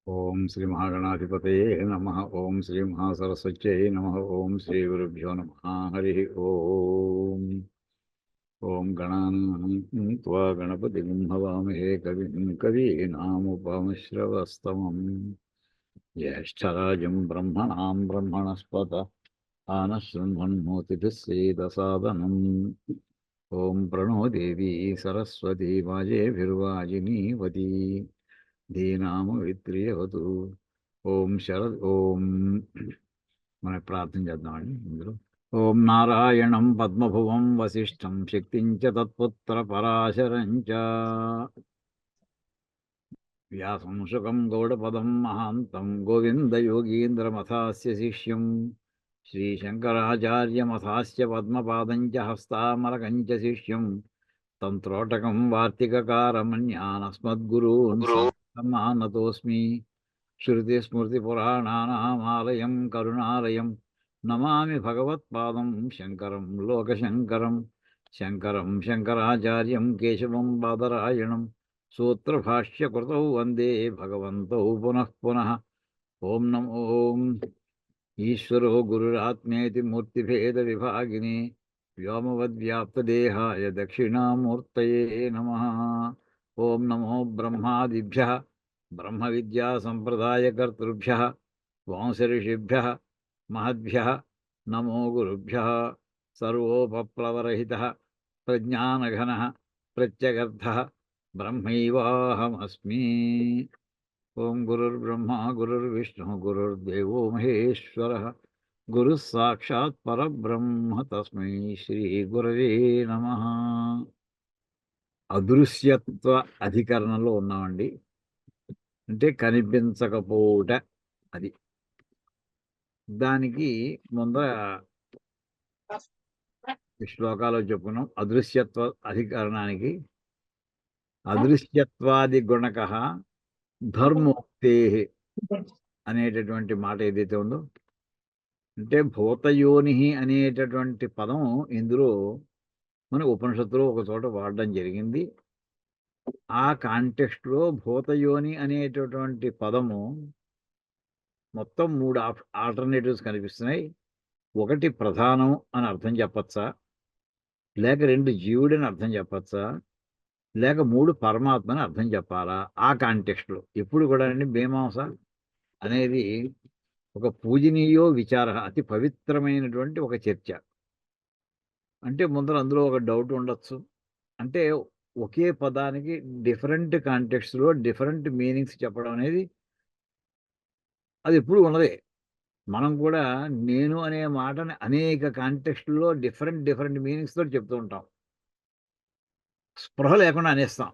ఓం శ్రీ మహాగణాధిపతయే నమ. ఓం శ్రీ మహాసరస్వత్యై నమ. ఓం శ్రీ గురుభ్యో నమ. హరి ఓం. ఓం గణానాం త్వా గణపతిం హవామహే కవిం కవీనాముపమశ్రవస్తమం. జ్యేష్ఠరాజం బ్రహ్మణాం బ్రహ్మణస్పత ఆనశృణ్వన్మోతిభిः సేదసాదనం. ఓం ప్రణో దేవీ సరస్వతీ వాజేభిర్వాజినీవతి ధీనామవిత్రియవతు. ఓం మనం ప్రార్థన చేద్దామండి ఇందులో. ఓం నారాయణం పద్మభువం వసిష్ఠం శక్తిం చ తత్పుత్ర పరాశరం చ వ్యాసం శుకం గౌడపదం మహాంతం గోవిందయోగీంద్రమథాస్య శిష్యం శ్రీశంకరాచార్యమథాస్య పద్మపాదం చ హస్తామలకం చ శిష్యం తం త్రోటకం వార్తికకారమన్యానస్మద్గురూన్ సమానతోస్మి. శృతిస్మృతిపురాణానామాలయం కరుణాలయం నమామి భగవత్పాదం శంకరం లోకశంకరం. శంకరం శంకరాచార్యం కేశవం బాదరాయణం సూత్రభాష్యకృతౌ వందే భగవంతౌ పునః పునః. ఓం నమో ఈశ్వరో గురురాత్మేతి మూర్తిభేద విభాగినే వ్యోమవద్వ్యాప్తదేహాయ దక్షిణామూర్తయే నమః. ఓం నమో బ్రహ్మాదిభ్యః బ్రహ్మ విద్యా సంప్రదాయకర్తృభ్యః వాంసఋషిభ్యః మహద్భ్యః నమో గురుభ్యః. సర్వోపప్లవరహితః ప్రజ్ఞానఘనః ప్రత్యగర్థః బ్రహ్మైవాహమస్మి. ఓం గురుర్బ్రహ్మ గురుర్విష్ణు గురుర్దేవో మహేశ్వరః గురుః సాక్షాత్ పరబ్రహ్మ తస్మై శ్రీ గురవే నమః. అదృశ్యత్వ అధికరణలో ఉన్నామండి. అంటే కనిపించకపోవుట. అది దానికి ముందర శ్లోకాలు చెప్పుకున్నాం. అదృశ్యత్వ అధికరణానికి అదృశ్యత్వాది గుణకః ధర్మోక్తే అనేటటువంటి మాట ఏదైతే ఉందో, అంటే భూతయోని అనేటటువంటి పదం ఇందులో మన ఉపనిషత్తులో ఒక చోట వాడడం జరిగింది. ఆ కాంటెక్స్ట్లో భూతయోని అనేటటువంటి పదము మొత్తం 3 ఆల్టర్నేటివ్స్ కనిపిస్తున్నాయి. ఒకటి ప్రధానం అని అర్థం చెప్పచ్చా, లేక 2 జీవుడని అర్థం చెప్పచ్చా, లేక 3 పరమాత్మ అని అర్థం చెప్పాలా. ఆ కాంటెక్స్ట్లో ఎప్పుడు కూడా అండి మీమాంస అనేది ఒక పూజనీయో విచార, అతి పవిత్రమైనటువంటి ఒక చర్చ. అంటే ముందర అందులో ఒక డౌట్ ఉండొచ్చు. అంటే ఒకే పదానికి డిఫరెంట్ కాంటెక్స్ట్లో డిఫరెంట్ మీనింగ్స్ చెప్పడం అనేది అది ఎప్పుడు ఉన్నదే. మనం కూడా నేను అనే మాటని అనేక కాంటెక్స్ట్లో డిఫరెంట్ మీనింగ్స్తో చెప్తూ ఉంటాం. స్పృహ లేకుండా అనేస్తాం.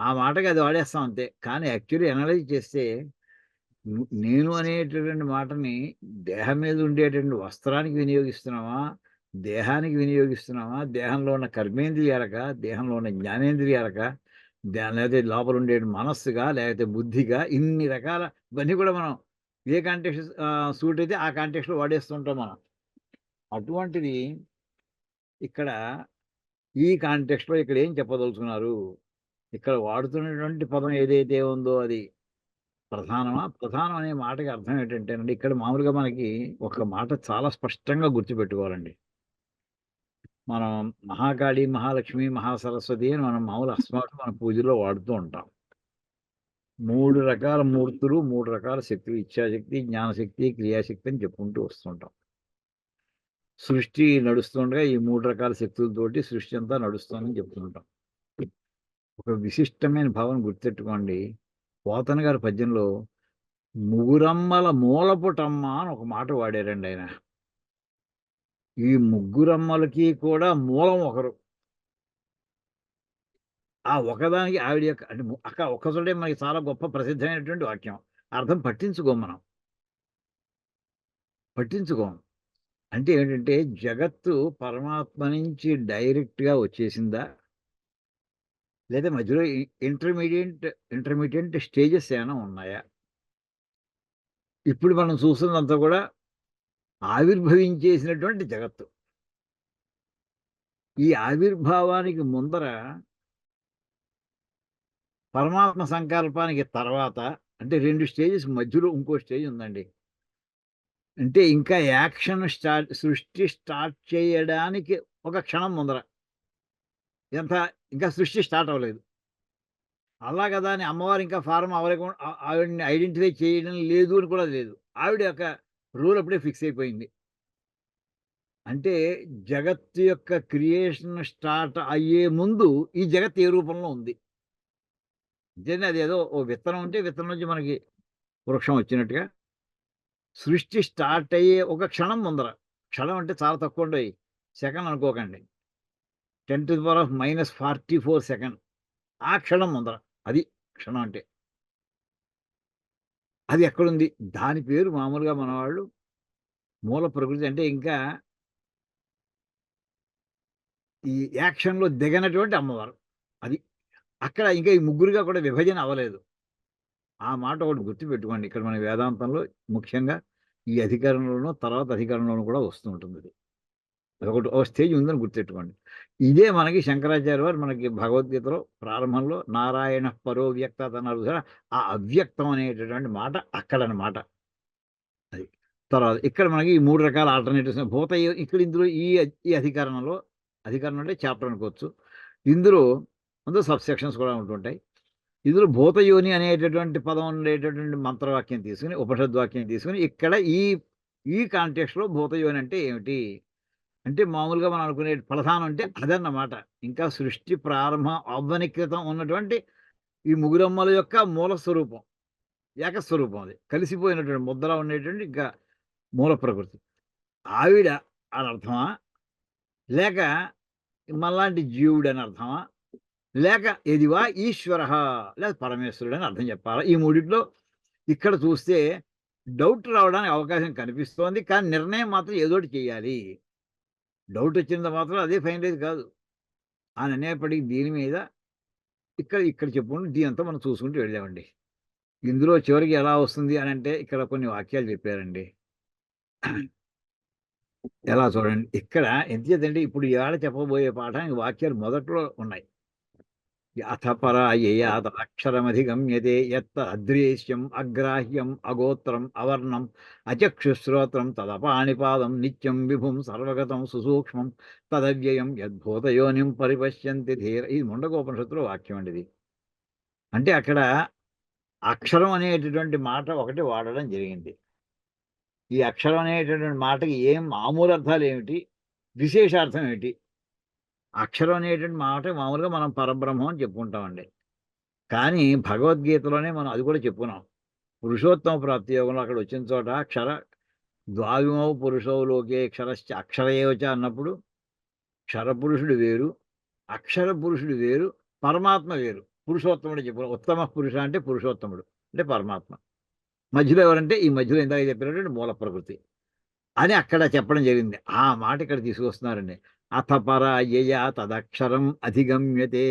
ఆ మాటకి అది వాడేస్తాం అంతే. కానీ యాక్చువల్లీ అనలైజ్ చేస్తే నేను అనేటటువంటి మాటని దేహం మీద ఉండేటువంటి వస్త్రానికి వినియోగిస్తున్నామా, దేహానికి వినియోగిస్తున్నామా, దేహంలో ఉన్న కర్మేంద్రియాలక, దేహంలో ఉన్న జ్ఞానేంద్రియాలక, లేకపోతే లోపల ఉండే మనస్సుగా, లేకపోతే బుద్ధిగా, ఇన్ని రకాల ఇవన్నీ కూడా మనం ఏ కాంటెక్స్ట్ సూట్ అయితే ఆ కాంటెక్స్ట్లో వాడేస్తుంటాం మనం. అటువంటిది ఇక్కడ ఈ కాంటెక్స్ట్లో ఇక్కడ ఏం చెప్పదలుచుకున్నారు, ఇక్కడ వాడుతున్నటువంటి పదం ఏదైతే ఉందో అది ప్రధానమా? ప్రధానం అనే మాటకి అర్థం ఏంటంటేనండి, ఇక్కడ మామూలుగా మనకి ఒక మాట చాలా స్పష్టంగా గుర్తుపెట్టుకోవాలండి. మనం మహాకాళి, మహాలక్ష్మి, మహాసరస్వతి అని మనం మామూలు అస్మాటు మన పూజలో వాడుతూ ఉంటాం. 3 రకాల మూర్తులు, 3 రకాల శక్తులు, ఇచ్ఛాశక్తి, జ్ఞానశక్తి, క్రియాశక్తి అని చెప్పుకుంటూ వస్తుంటాం. సృష్టి నడుస్తుండగా ఈ 3 రకాల శక్తులతోటి సృష్టి అంతా నడుస్తుందని చెప్తుంటాం. ఒక విశిష్టమైన భావన గుర్తెట్టుకోండి. పోతన గారి పద్యంలో ముగురమ్మల మూలపుటమ్మ అని ఒక మాట వాడారండి ఆయన. ఈ ముగ్గురమ్మలకి కూడా మూలం ఒకరు. ఆ ఒకదానికి ఆవిడ యొక్క అంటే అక్కడ ఒక్కచోటే మనకి చాలా గొప్ప ప్రసిద్ధమైనటువంటి వాక్యం. అర్థం పట్టించుకోం మనం. పట్టించుకోం. అంటే ఏంటంటే జగత్తు పరమాత్మ నుంచి డైరెక్ట్‌గా వచ్చేసిందా? లేదా మధ్యలో ఇంటర్మీడియేట్ స్టేజెస్ ఏమైనా ఉన్నాయా? ఇప్పుడు మనం చూస్తున్నదంతా కూడా ఆవిర్భవించేసినటువంటి జగత్తు. ఈ ఆవిర్భావానికి ముందర పరమాత్మ సంకల్పానికి తర్వాత అంటే 2 స్టేజెస్ మధ్యలో ఇంకో స్టేజ్ ఉందండి. అంటే ఇంకా సృష్టి స్టార్ట్ చేయడానికి ఒక క్షణం ముందర. ఎంత ఇంకా సృష్టి స్టార్ట్ అవ్వలేదు. అలా గదా అని అమ్మవారు ఇంకా ఫార్మ్ ఆవిడని ఐడెంటిఫై చేయడం లేదు అని కూడా లేదు. ఆవిడ యొక్క రూల్ అప్పుడే ఫిక్స్ అయిపోయింది. అంటే జగత్తు యొక్క క్రియేషన్ స్టార్ట్ అయ్యే ముందు ఈ జగత్తు ఏ రూపంలో ఉంది. అంతేనా అదేదో ఓ విత్తనం ఉంటే విత్తనం నుంచి మనకి వృక్షం వచ్చినట్టుగా సృష్టి స్టార్ట్ అయ్యే ఒక క్షణం ముందర. క్షణం అంటే చాలా తక్కువండోయ్. సెకన్ అనుకోకండి. 10⁻⁻44 సెకండ్. ఆ క్షణం ముందర. అది క్షణం అంటే. అది ఎక్కడుంది? దాని పేరు మామూలుగా మనవాళ్ళు మూల ప్రకృతి అంటే ఇంకా ఈ యాక్షన్‌లో దిగనటువంటి అమ్మవారు. అది. అక్కడ ఇంకా ఈ ముగ్గురుగా కూడా విభజన అవ్వలేదు. ఆ మాట ఒకటి గుర్తుపెట్టుకోండి. ఇక్కడ మన వేదాంతంలో ముఖ్యంగా ఈ అధికరణంలోనూ, తర్వాత అధికరణంలోనూ కూడా వస్తూ ఉంటుందిది. అదొకటి ఓ స్టేజ్ ఉందని గుర్తెట్టుకోండి. ఇదే మనకి శంకరాచార్య వారు మనకి భగవద్గీతలో ప్రారంభంలో నారాయణ పరో వ్యక్తత అన్నారు చూసారా? ఆ అవ్యక్తం అనేటటువంటి మాట అక్కడనమాట. అది. తర్వాత ఇక్కడ మనకి ఈ 3 రకాల ఆల్టర్‌నేటివ్స్ ఇక్కడ ఇందులో ఈ అధికరణంలో అధికరణం అంటే చాప్టర్ అనుకోవచ్చు. ఇందులో అందులో సబ్‌సెక్షన్స్ కూడా ఉంటుంటాయి. ఇందులో భూతయోని అనేటటువంటి పదం ఉండేటటువంటి మంత్రవాక్యం తీసుకొని, ఉపనిషద్వాక్యం తీసుకొని ఇక్కడ ఈ కాంటెక్స్ట్‌లో భూతయోని అంటే ఏమిటి? అంటే మామూలుగా మనం అనుకునే ప్రధానం అంటే అదన్నమాట. ఇంకా సృష్టి ప్రారంభం అవ్వని క్రితం ఉన్నటువంటి ఈ ముగురమ్మల యొక్క మూల స్వరూపం. ఏకస్వరూపం అది. కలిసిపోయినటువంటి ముద్దలా ఉండేటువంటి ఇంకా మూల ప్రకృతి. ఆవిడ అనర్థమా? లేక మనలాంటి జీవుడని అర్థమా? లేక ఎదివా ఈశ్వరః లేక పరమేశ్వరుడని అర్థం చెప్పాలా? ఈ మూడిట్లో ఇక్కడ చూస్తే డౌట్ రావడానికి అవకాశం కనిపిస్తోంది. కానీ నిర్ణయం మాత్రం ఏదోకటి చేయాలి. డౌట్ వచ్చినంత మాత్రం అదే ఫైనలైజ్ కాదు. అని అనేప్పటికి దీని మీద ఇక్కడ చెప్పుకుంటూ దీనంతా మనం చూసుకుంటూ వెళ్ళామండి. ఇందులో చివరికి ఎలా వస్తుంది అనంటే ఇక్కడ కొన్ని వాక్యాలు చెప్పారండి. ఎలా చూడండి. ఇక్కడ ఎంతచేతంటే ఇప్పుడు ఇవాళ చెప్పబోయే పాఠానికి వాక్యాలు మొదట్లో ఉన్నాయి. అథ పరాయయా తదక్షరమధిగమ్యతే యత్త అద్రేశ్యం అగ్రాహ్యం అగోత్రం అవర్ణం అచక్షుశ్రోత్రం తదపాణిపాదం నిత్యం విభుం సర్వగతం సుసూక్ష్మం తదవ్యయం యద్భూతయోనిం పరిపశ్యంతి ధీర ఇది ముండకోపనిషత్తులో వాక్యం అండి ఇది. అంటే అక్కడ అక్షరం అనేటటువంటి మాట ఒకటి వాడడం జరిగింది. ఈ అక్షరం అనేటటువంటి మాటకి ఏం మామూలు అర్థాలేమిటి? విశేషార్థం ఏమిటి? అక్షరం అనేటువంటి మాట మామూలుగా మనం పరబ్రహ్మం అని చెప్పుకుంటామండి. కానీ భగవద్గీతలోనే మనం అది కూడా చెప్పుకున్నాం. పురుషోత్తమ ప్రాప్తి యోగంలో అక్కడ వచ్చిన చోట ద్వావిమౌ పురుషౌ లోకే క్షరశ్చ అక్షర ఏవచ అన్నప్పుడు క్షరపురుషుడు వేరు, అక్షర పురుషుడు వేరు, పరమాత్మ వేరు. పురుషోత్తముడు చెప్పుకున్నాం. ఉత్తమ పురుష అంటే పురుషోత్తముడు. అంటే పరమాత్మ. మధ్యలో ఎవరంటే ఈ మధ్యలో ఇందాక చెప్పినటువంటి మూల ప్రకృతి. అని అక్కడ చెప్పడం జరిగింది. ఆ మాట ఇక్కడ తీసుకొస్తున్నారండి. అథ పరాయయ తదక్షరం అధిగమ్యతే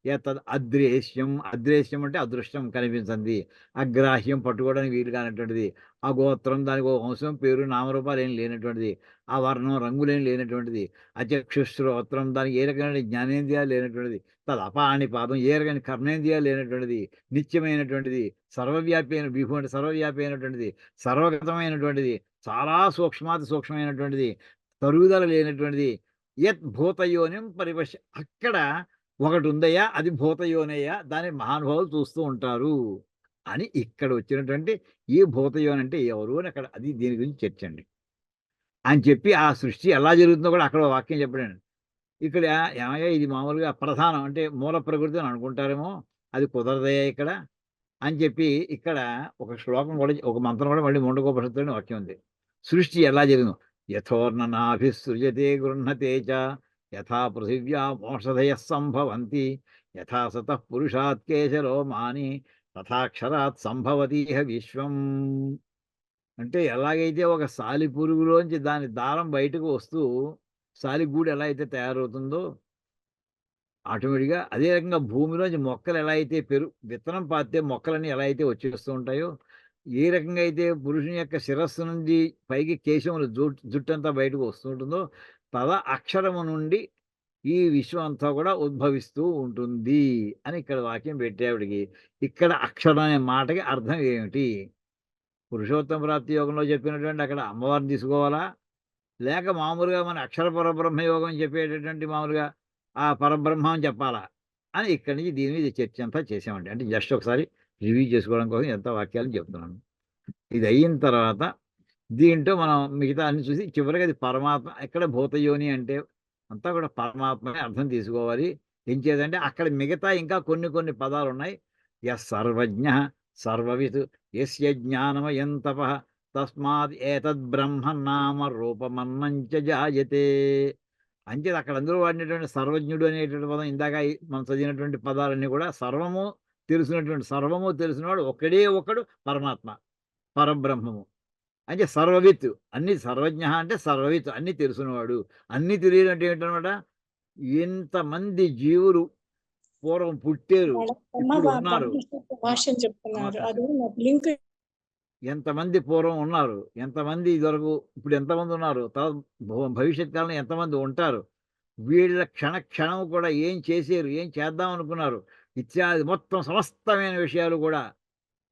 యతద్ అద్రేశ్యం. అద్రేశ్యం అంటే అదృష్టం కనిపించంది. అగ్రాహ్యం పట్టుకోవడానికి వీలు కానటువంటిది. ఆ గోత్రం దానికి ఒక వంశం, పేరు, నామరూపాలు ఏం లేనటువంటిది. ఆ వర్ణం రంగులేం లేనటువంటిది. అచక్షుశ్రోత్రం దానికి ఏ రకమైన జ్ఞానేంద్రియాలు లేనటువంటిది. తదపాణి పాదం ఏ రకమైన కర్మేంద్రియాలు లేనటువంటిది. నిత్యమైనటువంటిది. సర్వవ్యాపి అయిన విభు అంటే సర్వవ్యాపి అయినటువంటిది. సర్వగతమైనటువంటిది. చాలా సూక్ష్మాతి సూక్ష్మమైనటువంటిది. తరుగుదల లేనటువంటిది. యత్ భూతయోనిం పరిపశ్య అక్కడ ఒకటుందయ్యా అది భూతయోనయ్యా దాన్ని మహానుభావులు చూస్తూ ఉంటారు. అని ఇక్కడ వచ్చినటువంటి ఈ భూతయోని అంటే ఎవరు అని అక్కడ అది దీని గురించి చర్చండి. అని చెప్పి ఆ సృష్టి ఎలా జరుగుతుందో కూడా అక్కడ ఓ వాక్యం చెప్పాడండి. ఇక్కడ ఏమయ్య ఇది మామూలుగా ప్రధానం అంటే మూల ప్రకృతి అని అనుకుంటారేమో అది కుదరదయ్యా ఇక్కడ అని చెప్పి ఇక్కడ ఒక శ్లోకం కూడా ఒక మంత్రం కూడా మళ్ళీ ముండకోపనిషత్తులోని వాక్యం ఉంది. సృష్టి ఎలా జరిగిందో యథోర్ణనాభిసృజతే గృహ్ణతే చ యథా పృథివ్యామోషధయః సంభవంతి యథా సతః పురుషాత్ కేశలోమాని తథాక్షరాత్ సంభవతీహ విశ్వం. అంటే ఎలాగైతే ఒక సాలిపురుగులోంచి దాని దారం బయటకు వస్తూ సాలిగూడు ఎలా అయితే తయారవుతుందో ఆటోమేటిక్‌గా అదే రకంగా భూమిలోంచి మొక్కలు ఎలా అయితే విత్తనం పాతితే మొక్కలన్నీ ఎలా అయితే వచ్చేస్తూ ఉంటాయో, ఏ రకంగా అయితే పురుషుని యొక్క శిరస్సు నుండి పైకి కేశములు జుట్టంతా బయటకు వస్తూ ఉంటుందో, తద అక్షరము నుండి ఈ విశ్వం అంతా కూడా ఉద్భవిస్తూ ఉంటుంది అని ఇక్కడ వాక్యం పెట్టేవాడికి ఇక్కడ అక్షరం అనే మాటకి అర్థం ఏమిటి? పురుషోత్తమ ప్రాప్తి యోగంలో చెప్పినటువంటి అక్కడ అమ్మవారిని తీసుకోవాలా? లేక మామూలుగా మన అక్షర పరబ్రహ్మ యోగం చెప్పేటటువంటి మామూలుగా ఆ పరబ్రహ్మ అని చెప్పాలా? అని ఇక్కడి నుంచి దీని మీద చర్చ అంతా చేసామండి. అంటే జస్ట్ ఒకసారి రివ్యూ చేసుకోవడం కోసం ఎంత వాక్యాలను చెప్తున్నాను. ఇది అయిన తర్వాత దీంట్లో మనం మిగతా అన్ని చూసి చివరికి అది పరమాత్మ ఎక్కడ భూతయోని అంటే అంతా కూడా పరమాత్మని అర్థం తీసుకోవాలి. ఏం చేయాలంటే అక్కడ మిగతా ఇంకా కొన్ని కొన్ని పదాలున్నాయి. యస్ సర్వజ్ఞ సర్వవిత్ యస్య జ్ఞానమయం తపః తస్మాత్ ఏతద్ బ్రహ్మ నామ రూపమన్నంచ జాయతే. అంచేది అక్కడ అందులో వాడినటువంటి సర్వజ్ఞుడు అనేటువంటి పదం ఇందాక మనం చదివినటువంటి పదాలన్నీ కూడా సర్వము తెలిసినవాడు ఒక్కడే ఒక్కడు పరమాత్మ, పరబ్రహ్మము. అంటే సర్వవిత్ అన్ని సర్వజ్ఞ అంటే సర్వవిత్ అన్ని తెలుసున్నవాడు. అన్ని తెలియనంటే ఏంటనమాట, ఇంతమంది జీవులు పూర్వం పుట్టారు, ఇప్పుడు ఉన్నారు. భాష్యం చెప్తున్నారు. అది నాకు లింక్ ఎంతమంది పూర్వం ఉన్నారు, ఎంతమంది ఇదివరకు ఇప్పుడు ఎంతమంది ఉన్నారు, తర్వాత భవిష్యత్ కాలంలో ఎంతమంది ఉంటారు, వీళ్ళ క్షణ క్షణం కూడా ఏం చేశారు, ఏం చేద్దాం అనుకున్నారు, ఇత్యాది మొత్తం సమస్తమైన విషయాలు కూడా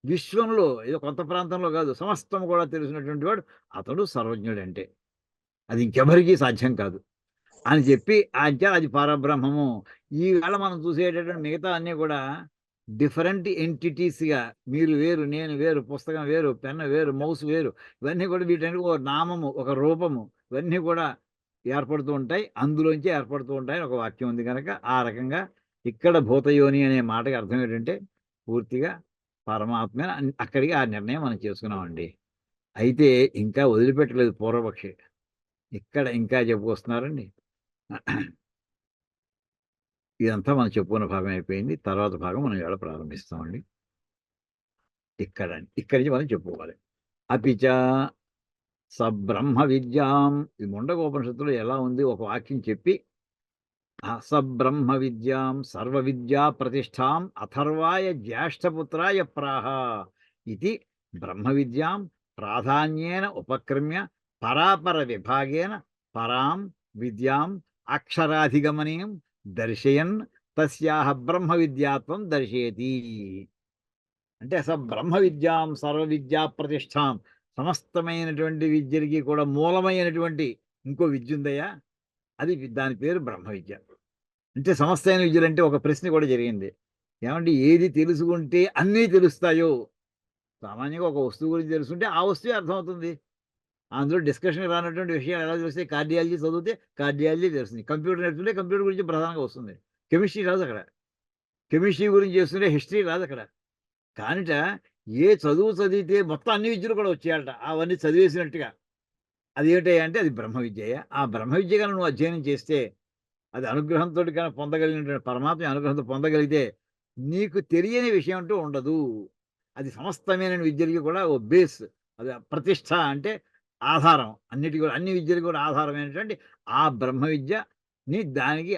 విశ్వంలో ఏదో కొంత ప్రాంతంలో కాదు సమస్తం కూడా తెలిసినటువంటి వాడు అతడు సర్వజ్ఞుడంటే. అది ఇంకెవరికీ సాధ్యం కాదు అని చెప్పి అది పరబ్రహ్మము. ఈవేళ మనం చూసేటటువంటి మిగతా అన్నీ కూడా డిఫరెంట్ ఎంటిటీస్‌గా మీరు వేరు, నేను వేరు, పుస్తకం వేరు, పెన్ వేరు, మౌస్ వేరు, ఇవన్నీ కూడా వీటన్నిటికి ఒక నామము, ఒక రూపము ఇవన్నీ కూడా ఏర్పడుతూ ఉంటాయి. అందులోంచే ఏర్పడుతూ ఉంటాయని ఒక వాక్యం ఉంది గనక ఆ రకంగా ఇక్కడ భూతయోని అనే మాటకి అర్థం ఏంటంటే పూర్తిగా పరమాత్మే అక్కడికి ఆ నిర్ణయం మనం చేసుకున్నామండి. అయితే ఇంకా వదిలిపెట్టలేదు పూర్వపక్షి. ఇక్కడ ఇంకా చెప్పుకొస్తున్నారండి. ఇదంతా మనం చెప్పుకున్న భాగం అయిపోయింది. తర్వాత భాగం మనం ఇవాళ ప్రారంభిస్తామండి. ఇక్కడి నుంచి మనం చెప్పుకోవాలి. అపిచ సబ్రహ్మ విద్యాం ఈ ముండకోపనిషత్తులో ఎలా ఉంది ఒక వాక్యం చెప్పి సబ్రహ్మ విద్యాం సర్వ విద్యా ప్రతిష్టాం అథర్వాయ జ్యేష్ఠపుత్రాయ ప్రాహ ఇది బ్రహ్మ విద్యాం ప్రాధాన్యేన ఉపక్రమ్య పరాపర విభాగేన పరాం విద్యాం అక్షరాధిగమనీయం దర్శయన్ తస్యాహ బ్రహ్మ విద్యాత్వం దర్శయతి. అంటే బ్రహ్మ విద్యాం సర్వ విద్యా ప్రతిష్టాం సమస్తమైనటువంటి విద్యలకి కూడా మూలమైనటువంటి ఇంకో విద్య ఉందయ్యా, అది దాని పేరు బ్రహ్మ విద్య. అంటే సమస్తమైన విద్యలంటే ఒక ప్రశ్న కూడా జరిగింది. ఏమంటే ఏది తెలుసుకుంటే అన్నీ తెలుస్తాయో? సామాన్యంగా ఒక వస్తువు గురించి తెలుసుకుంటే ఆ వస్తువే అర్థమవుతుంది. అందులో డిస్కషన్ రానటువంటి విషయాలు ఎలా తెలుస్తాయి? కార్డియాలజీ చదివితే కార్డియాలజీ తెలుస్తుంది. కంప్యూటర్ నేర్చుకుంటే కంప్యూటర్ గురించి ప్రధానంగా వస్తుంది. కెమిస్ట్రీ రాదు అక్కడ. కెమిస్ట్రీ గురించి చేస్తుంటే హిస్టరీ రాదు అక్కడ. కానిట ఏ చదువు చదివితే మొత్తం అన్ని విద్యలు కూడా వచ్చేయాలట అవన్నీ చదివేసినట్టుగా. అదేమిటయ్యా అంటే అది బ్రహ్మ విద్యయ్యా. ఆ బ్రహ్మ విద్య గనుక నువ్వు అధ్యయనం చేస్తే అది అనుగ్రహంతోటి కనుక పొందగలిగినటువంటి పరమాత్మ అనుగ్రహంతో పొందగలిగితే నీకు తెలియని విషయం అంటూ ఉండదు. అది సమస్తమైన విద్యలకి కూడా ఓ బేస్. అది ప్రతిష్ట అంటే ఆధారం. అన్నిటికి కూడా అన్ని విద్యలకు కూడా ఆధారమైనటువంటి ఆ బ్రహ్మ విద్యని దానికి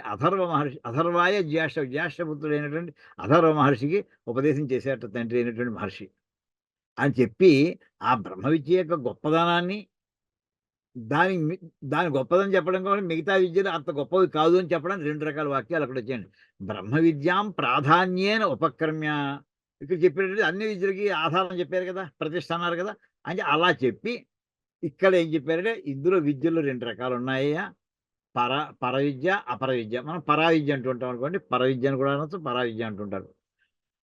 అథర్వాయ జ్యేష్ఠపుత్రుడైనటువంటి అథర్వ మహర్షికి ఉపదేశం చేసేట తండ్రి అయినటువంటి మహర్షి అని చెప్పి ఆ బ్రహ్మ విద్య యొక్క గొప్పదనాన్ని దాని గొప్పదని చెప్పడం కూడా మిగతా విద్యలు అంత గొప్పవి కాదు అని చెప్పడానికి 2 రకాల వాక్యాలు అక్కడ వచ్చాయండి. బ్రహ్మ విద్యాం ప్రాధాన్యేన ఉపక్రమ్య ఇక్కడ చెప్పినట్టు అన్ని విద్యలకి ఆధారం చెప్పారు కదా! ప్రతిష్ఠ అన్నారు కదా! అంటే అలా చెప్పి ఇక్కడ ఏం చెప్పారంటే ఇందులో విద్యలు 2 రకాలున్నాయ్యా. పర పరవిద్య, అపరవిద్య. మనం పరావిద్య అంటుంటాం అనుకోండి. పరవిద్య అని కూడా అనొచ్చు. పరావిద్య అంటుంటారు.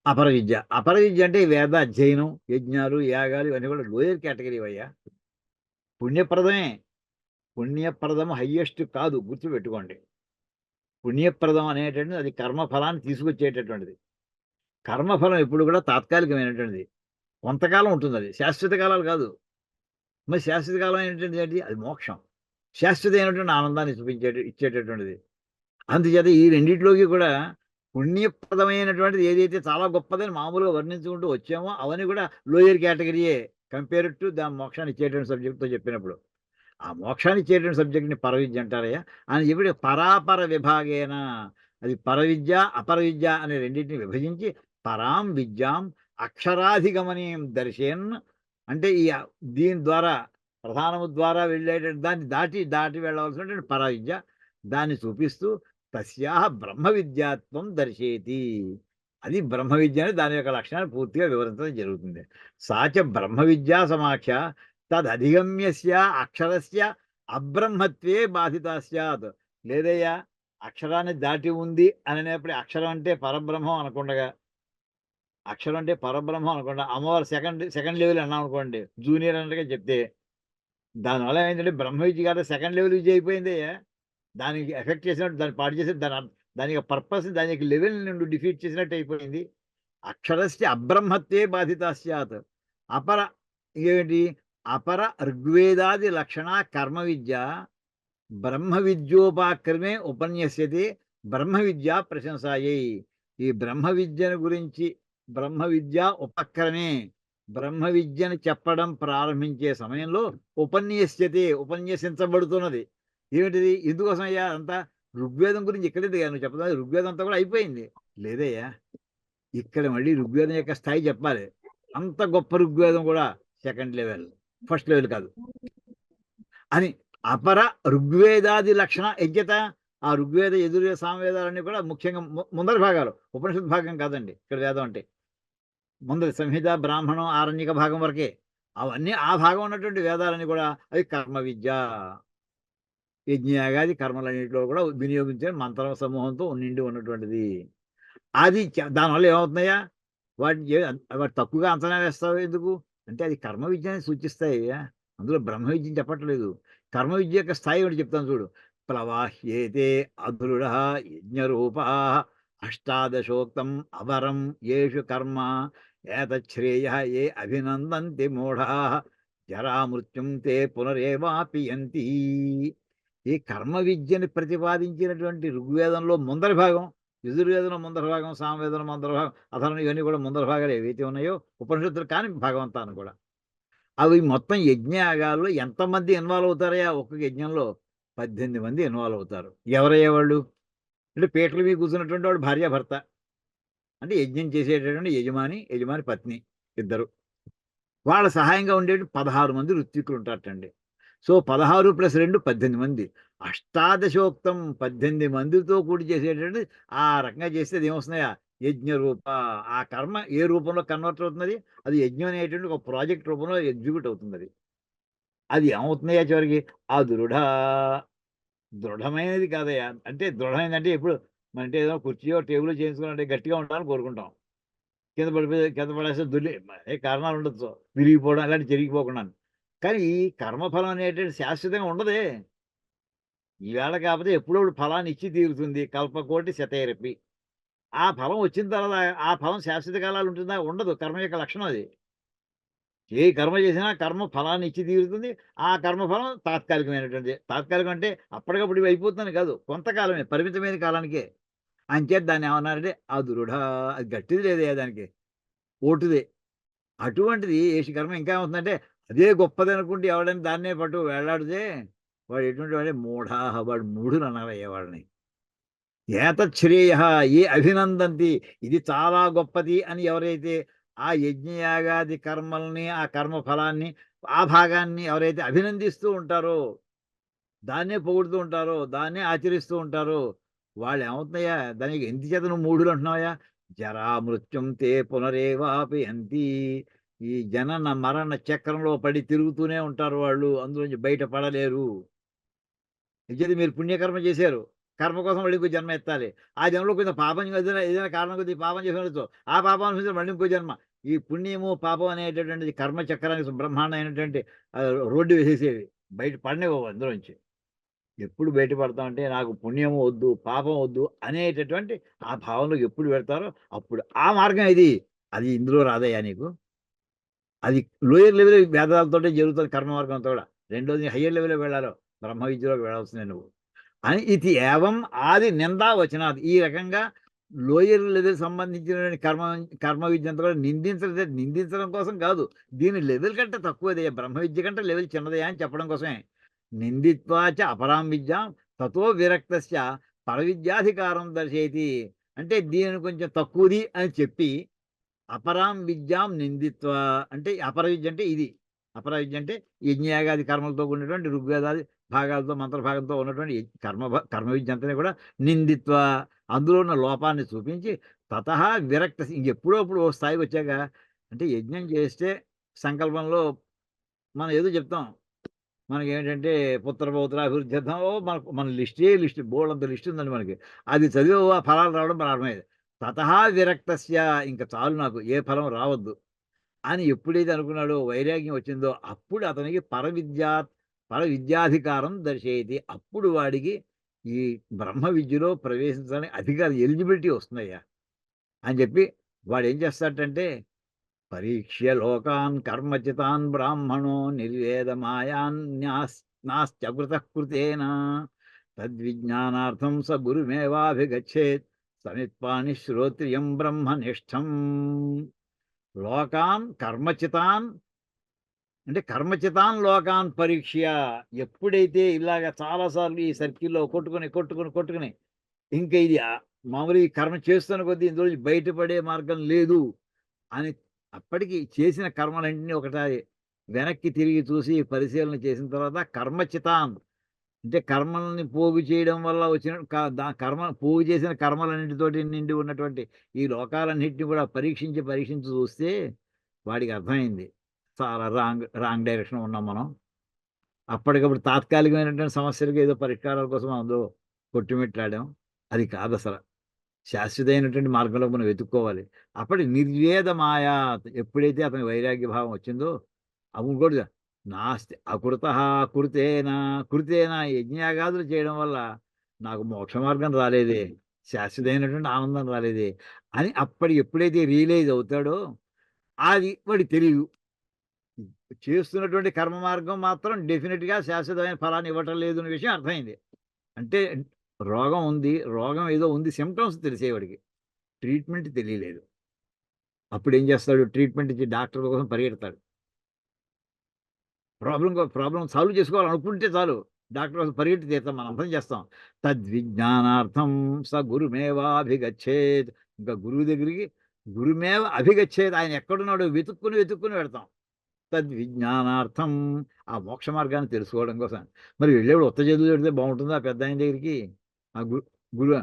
అపరవిద్య. అపరవిద్య అంటే వేద అధ్యయనం, యజ్ఞాలు, యాగాలు ఇవన్నీ కూడా లోయర్ కేటగరీ అయ్యా. పుణ్యప్రదమే. పుణ్యప్రదం హైయెస్ట్ కాదు గుర్తుపెట్టుకోండి. పుణ్యప్రదం అనేటువంటిది అది కర్మఫలాన్ని తీసుకొచ్చేటటువంటిది. కర్మఫలం ఎప్పుడు కూడా తాత్కాలికమైనటువంటిది. కొంతకాలం ఉంటుందది. శాశ్వత కాలాలు కాదు. మరి శాశ్వత కాలం ఏంటి? అది మోక్షం. శాశ్వతమైనటువంటి ఆనందాన్ని ఇచ్చేటటువంటిది. అందుచేత ఈ రెండిట్లోకి కూడా పుణ్యప్రదమైనటువంటిది ఏదైతే చాలా గొప్పదని మామూలుగా వర్ణించుకుంటూ వచ్చామో అవన్నీ కూడా లోయర్ కేటగరీయే కంపేర్డ్ టు మోక్షాన్ని ఇచ్చేటువంటి సబ్జెక్ట్‌తో చెప్పినప్పుడు. ఆ మోక్షాన్ని ఇచ్చేటువంటి సబ్జెక్ట్‌ని పరవిద్య అంటారయ్యా అని చెప్పి పరాపర విభాగేన అది పరవిద్య, అపరవిద్య అనే రెండింటిని విభజించి పరాం విద్యాం అక్షరాధిగమనీయం దర్శయన్ అంటే దీని ద్వారా ప్రధానము ద్వారా వెళ్ళేటువంటి దాన్ని దాటి వెళ్ళవలసినటువంటి పరవిద్య దాన్ని చూపిస్తూ తస్యాహ బ్రహ్మ విద్యాత్వం దర్శయతి. అది బ్రహ్మ విద్య అని దాని యొక్క లక్షణాన్ని పూర్తిగా వివరించడం జరుగుతుంది. సాచ బ్రహ్మ విద్యా సమాఖ్య తదధిగమ్యస్య అక్షరస్య అబ్రహ్మత్వే బాధిత స్యాత్. లేదయ్యా, అక్షరాన్ని దాటి ఉంది అనేప్పుడు అక్షరం అంటే పరబ్రహ్మం అనకుండగా, అక్షరం అంటే పరబ్రహ్మం అనకుండా అమ్మవారు సెకండ్ లెవెల్ అన్నాం అనుకోండి, జూనియర్ అన్నట్టుగా చెప్తే దానివల్ల ఏంటంటే బ్రహ్మ విద్య కాదు సెకండ్ లెవెల్ విద్య అయిపోయిందయ్యా. దానికి ఎఫెక్ట్ చేసినట్టు, దాన్ని పాడు చేసి దాని యొక్క పర్పస్, దాని యొక్క లెవెల్ నుండి డిఫీట్ చేసినట్టు అయిపోయింది. అక్షరస్య అబ్రహ్మత్వే బాధిత స్యాత్. అపర ఏమిటి? అపర ఋగ్వేదాది లక్షణ కర్మ విద్య బ్రహ్మ విద్యోపాక్రమే ఉపన్యస్యతే బ్రహ్మ విద్యా ప్రశంసాయై. ఈ బ్రహ్మ విద్యను గురించి బ్రహ్మ విద్య ఉపక్రమే బ్రహ్మ విద్యను చెప్పడం ప్రారంభించే సమయంలో ఉపన్యసించబడుతున్నది. ఏమిటిది? ఎందుకోసం అయ్యా అంతా? ఋగ్వేదం గురించి ఇక్కడేది నువ్వు చెప్పదు, ఋగ్వేదం అంతా కూడా అయిపోయింది. లేదయ్యా, ఇక్కడ మళ్ళీ ఋగ్వేదం యొక్క స్థాయి చెప్పాలి. అంత గొప్ప ఋగ్వేదం కూడా సెకండ్ లెవెల్, ఫస్ట్ లెవెల్ కాదు అని. అపర ఋగ్వేదాది లక్షణ యజ్ఞత. ఆ ఋగ్వేద యజుర్వేద సామవేదాలన్నీ కూడా ముఖ్యంగా ముందరి భాగాలు, ఉపనిషత్ భాగం కాదండి ఇక్కడ వేదం అంటే. ముందరి సంహిత, బ్రాహ్మణం, ఆరణ్యక భాగం వరకే. అవన్నీ ఆ భాగం ఉన్నటువంటి వేదాలన్నీ కూడా అవి కర్మ విద్య. యజ్ఞయాగాది కర్మలన్నింటిలో కూడా వినియోగించే మంత్ర సమూహంతో నిండి ఉన్నటువంటిది. అది దానివల్ల ఏమవుతున్నాయా? వాటి తక్కువగా అంచనా వేస్తావు ఎందుకు అంటే, అది కర్మ విద్యని సూచిస్తాయ్యా. అందులో బ్రహ్మ విద్యని చెప్పట్లేదు. కర్మ విద్య యొక్క స్థాయి ఒకటి చెప్తాను చూడు. ప్రవాహ్యేతే అధురుడ యజ్ఞరూప అష్టాదశోక్తం అవరం యేషు కర్మ ఏతశ్రేయ ఏ అభినందంతి మూఢా జరామృత్యుం తే పునరేవాపియంతి. ఈ కర్మ విద్యని ప్రతిపాదించినటువంటి ఋగ్వేదంలో ముందరి భాగం, యజుర్వేదంలో ముందర భాగం, సామవేదంలో ముందర భాగం, అథర్వణ ఇవన్నీ కూడా ముందర భాగాలు ఏవైతే ఉన్నాయో ఉపనిషత్తులు కాని భగవంతాన్ని కూడా, అవి మొత్తం యజ్ఞయాగాల్లో ఎంతమంది ఇన్వాల్వ్ అవుతారయ్యా? ఒక్కొక్క యజ్ఞంలో 18 మంది ఇన్వాల్వ్ అవుతారు. ఎవరయ్యా వాళ్ళు? అంటే పీటల మీద కూర్చున్నటువంటి వాడు భార్యాభర్త, అంటే యజ్ఞం చేసేటటువంటి యజమాని పత్ని ఇద్దరు. వాళ్ళ సహాయంగా ఉండేటి 16 మంది ఋత్వికులు ఉంటారటండి. సో 16 + 2 18 మంది. అష్టాదశోక్తం 18 మందితో కూడి చేసేటటువంటి ఆ రకంగా చేస్తే ఏమొస్తున్నాయా? యజ్ఞ రూప. ఆ కర్మ ఏ రూపంలో కన్వర్ట్ అవుతున్నది? అది యజ్ఞం అనేటువంటి ఒక ప్రాజెక్ట్ రూపంలో ఎగ్జిక్యూట్ అవుతుంది. అది ఏమవుతున్నాయా చివరికి? ఆ దృఢమైనది కాదయ్యా. అంటే దృఢమైందంటే ఎప్పుడు అంటే ఏదో కుర్చీయో, టేబులో చేయించుకున్నట్టే గట్టిగా ఉండాలని కోరుకుంటాం. కింద పడేస్తే ఏ కారణాలు ఉండొచ్చు. విరిగిపోవడం అలాంటి జరిగిపోకుండాను. కానీ ఈ కర్మఫలం అనేటువంటిది శాశ్వతంగా ఉండదే. ఈవేళ కాకపోతే ఎప్పుడప్పుడు ఫలాన్ని ఇచ్చి తీరుతుంది. కల్పకోటి శతైరపి. ఆ ఫలం వచ్చిన తర్వాత ఆ ఫలం శాశ్వత కాలాలు ఉంటుందా? ఉండదు. కర్మ యొక్క లక్షణం అది. ఏ కర్మ చేసినా కర్మ ఫలాన్ని ఇచ్చి తీరుతుంది. ఆ కర్మఫలం తాత్కాలికమైనటువంటిది. తాత్కాలికం అంటే అప్పటికప్పుడు ఇవి అయిపోతుందని కాదు. కొంతకాలమే, పరిమితమైన కాలానికే. అంచేత దాన్ని ఏమన్నారంటే అదురుఢ. అది గట్టిది లేదయ్యా దానికి. ఓటుదే. అటువంటిది కర్మ ఇంకా ఏమవుతుందంటే, అదే గొప్పదనుకుంటే ఎవడైనా దాన్నే పట్టు వేళ్లాడితే వాడు ఎటువంటి వాడే మూఢాహ. వాడు మూఢులనాలయ్యా వాళ్ళని. ఏతచ్ఛ్రేయ ఏ అభినందంతి. ఇది చాలా గొప్పది అని ఎవరైతే ఆ యజ్ఞయాగాది కర్మల్ని, ఆ కర్మ ఫలాన్ని, ఆ భాగాన్ని ఎవరైతే అభినందిస్తూ ఉంటారో, దాన్నే పొగుడుతూ ఉంటారో, దాన్నే ఆచరిస్తూ ఉంటారో, వాళ్ళేమవుతున్నాయా? దానికి ఎందుచేత నువ్వు మూఢులు అంటున్నావయ్యా? జరా మృత్యుం తే పునరేవాపయంతి. ఈ జనన మరణ చక్రంలో పడి తిరుగుతూనే ఉంటారు వాళ్ళు. అందులోంచి బయట పడలేరు. నిజంగా మీరు పుణ్యకర్మ చేశారు. కర్మ కోసం మళ్ళీ ఇంకో జన్మ ఎత్తాలి. ఆ జన్మలో కొంచెం పాపం ఏదైనా కారణం కొద్దీ పాపం చేసి ఉండొచ్చు. ఆ పాపం అనుసరించి మళ్ళీ ఇంకో జన్మ. ఈ పుణ్యము, పాపం అనేటటువంటిది కర్మ చక్రానికి బ్రహ్మాండమైనటువంటి రోడ్డు వేసేసేవి. బయట పడనివ్వవు అందులోంచి. ఎప్పుడు బయట పడతామంటే నాకు పుణ్యం వద్దు, పాపం వద్దు అనేటటువంటి ఆ భావనలోకి ఎప్పుడు పెడతారో అప్పుడు ఆ మార్గం ఇది. అది ఇందులో రాదయ్యా నీకు. అది లోయర్ లెవెల్ వేదాలతోటే జరుగుతుంది కర్మ మార్గం అంతా కూడా. రెండోది హయ్యర్ లెవెల్‌లో వెళ్ళాలో బ్రహ్మ విద్యలోకి వెళ్ళాల్సిందే నువ్వు. అని ఇది ఏవం ఆది నిందా వచనాది. ఈ రకంగా లోయర్ లెవెల్ సంబంధించిన కర్మ విద్య అంతా కూడా నిందించడం కోసం కాదు. దీని లెవెల్ కంటే తక్కువదయ్యా. బ్రహ్మ విద్య కంటే లెవెల్ చిన్నదయ్యా అని చెప్పడం కోసమే. నిందిత్వా చ అపరాం విద్యాం తతో విరక్తస్య పరవిద్యాధికారం దర్శయతి. అంటే దీనిని కొంచెం తక్కువది అని చెప్పి అపరాం విద్యాం నిందిత్వా అంటే అపర విద్య అంటే ఇది. అపర విద్య అంటే యజ్ఞయాగాది కర్మలతో కూడినటువంటి ఋగ్వేదాది భాగాలతో మంత్రభాగంతో ఉన్నటువంటి కర్మ విద్య అంతని కూడా నిందిత్వ, అందులో ఉన్న లోపాన్ని చూపించి తతః విరక్త, ఇంకెప్పుడో అప్పుడు ఓ స్థాయికి వచ్చాక, అంటే యజ్ఞం చేస్తే సంకల్పంలో మనం ఏదో చెప్తాం. మనకేంటంటే పుత్ర పౌత్రాభివృద్ధ్యర్థం మన లిస్ట్ బోలెడంత లిస్ట్ ఉందండి మనకి. అది చదివి ఆ ఫలాలు రావడం ప్రారంభమయ్యేది. తతః విరక్తస్య, ఇంక చాలు నాకు ఏ ఫలం రావద్దు అని ఎప్పుడైతే అనుకున్నాడో, వైరాగ్యం వచ్చిందో, అప్పుడు అతనికి పరవిద్యాధికారం దర్శయతి. అప్పుడు వాడికి ఈ బ్రహ్మ విద్యలో ప్రవేశించడానికి ఎలిజిబిలిటీ వస్తుందయ్యా అని చెప్పి వాడేం చేస్తాడంటే, పరీక్ష్య లోకాన్ కర్మచితాన్ బ్రాహ్మణో నాస్త్యకృతః కృతేన తద్విజ్ఞానార్థం స గురుమేవాభిగచ్చేత్ సమిత్పాని శ్రోత్రియం బ్రహ్మనిష్టం. లోకాన్ కర్మచితాన్ అంటే కర్మచితాన్ లోకాన్ పరీక్ష్య. ఎప్పుడైతే ఇలాగ చాలా సార్లు ఈ సర్కిల్‌లో కొట్టుకొని ఇంక ఇది మామూలుగా ఈ కర్మ చేస్తున్న కొద్దీ ఇందులో నుంచి బయటపడే మార్గం లేదు అని, అప్పటికి చేసిన కర్మలన్నింటినీ ఒకసారి వెనక్కి తిరిగి చూసి పరిశీలన చేసిన తర్వాత కర్మచితాన్ అంటే కర్మల్ని పోగు చేయడం వల్ల వచ్చిన పోగు చేసిన కర్మలన్నిటితోటి నిండి ఉన్నటువంటి ఈ లోకాలన్నిటిని కూడా పరీక్షించి చూస్తే వాడికి అర్థమైంది. చాలా రాంగ్ డైరెక్షన్‌లో ఉన్నాం మనం. అప్పటికప్పుడు తాత్కాలికమైనటువంటి సమస్యలకి ఏదో పరిష్కారాల కోసం అందులో కొట్టుమిట్టాడాం. అది కాదసల. శాశ్వతమైనటువంటి మార్గంలో మనం వెతుక్కోవాలి. అప్పటి నిర్వేద మాయా, ఎప్పుడైతే అతనికి వైరాగ్య భావం వచ్చిందో, అప్పుడు కూడా నాస్తి అకృతః కృతేన యజ్ఞయాగాదులు చేయడం వల్ల నాకు మోక్ష మార్గం రాలేదే, శాశ్వతమైనటువంటి ఆనందం రాలేదే అని ఎప్పుడైతే రియలైజ్ అవుతాడో, అది వాడికి తెలీదు. చేస్తున్నటువంటి కర్మ మార్గం మాత్రం డెఫినిట్‌గా శాశ్వతమైన ఫలాన్ని ఇవ్వటం లేదు అనే విషయం అర్థమైంది. అంటే రోగం ఏదో ఉంది, సింప్టమ్స్ తెలిసాయి వాడికి. ట్రీట్మెంట్ తెలియలేదు. అప్పుడేం చేస్తాడు, ట్రీట్మెంట్ ఇచ్చి డాక్టర్ కోసం పరిగెడతాడు. ప్రాబ్లమ్ సాల్వ్ చేసుకోవాలనుకుంటే చాలు, డాక్టర్ కోసం పరిగెట్టి తీరుతాం, మనం అర్థం చేస్తాం. తద్విజ్ఞానార్థం స గురుమేవాభిగచ్చేత్. ఇంకా గురువు దగ్గరికి గురుమేవ అభిగచ్చేత్, ఆయన ఎక్కడున్నాడో వెతుక్కుని వెడతాం. తద్విజ్ఞానార్థం, ఆ మోక్ష మార్గాన్ని తెలుసుకోవడం కోసం. మరి వెళ్ళేవాడు ఉత్త చేతులు పెడితే బాగుంటుందా పెద్దాయన దగ్గరికి? ఆ గురు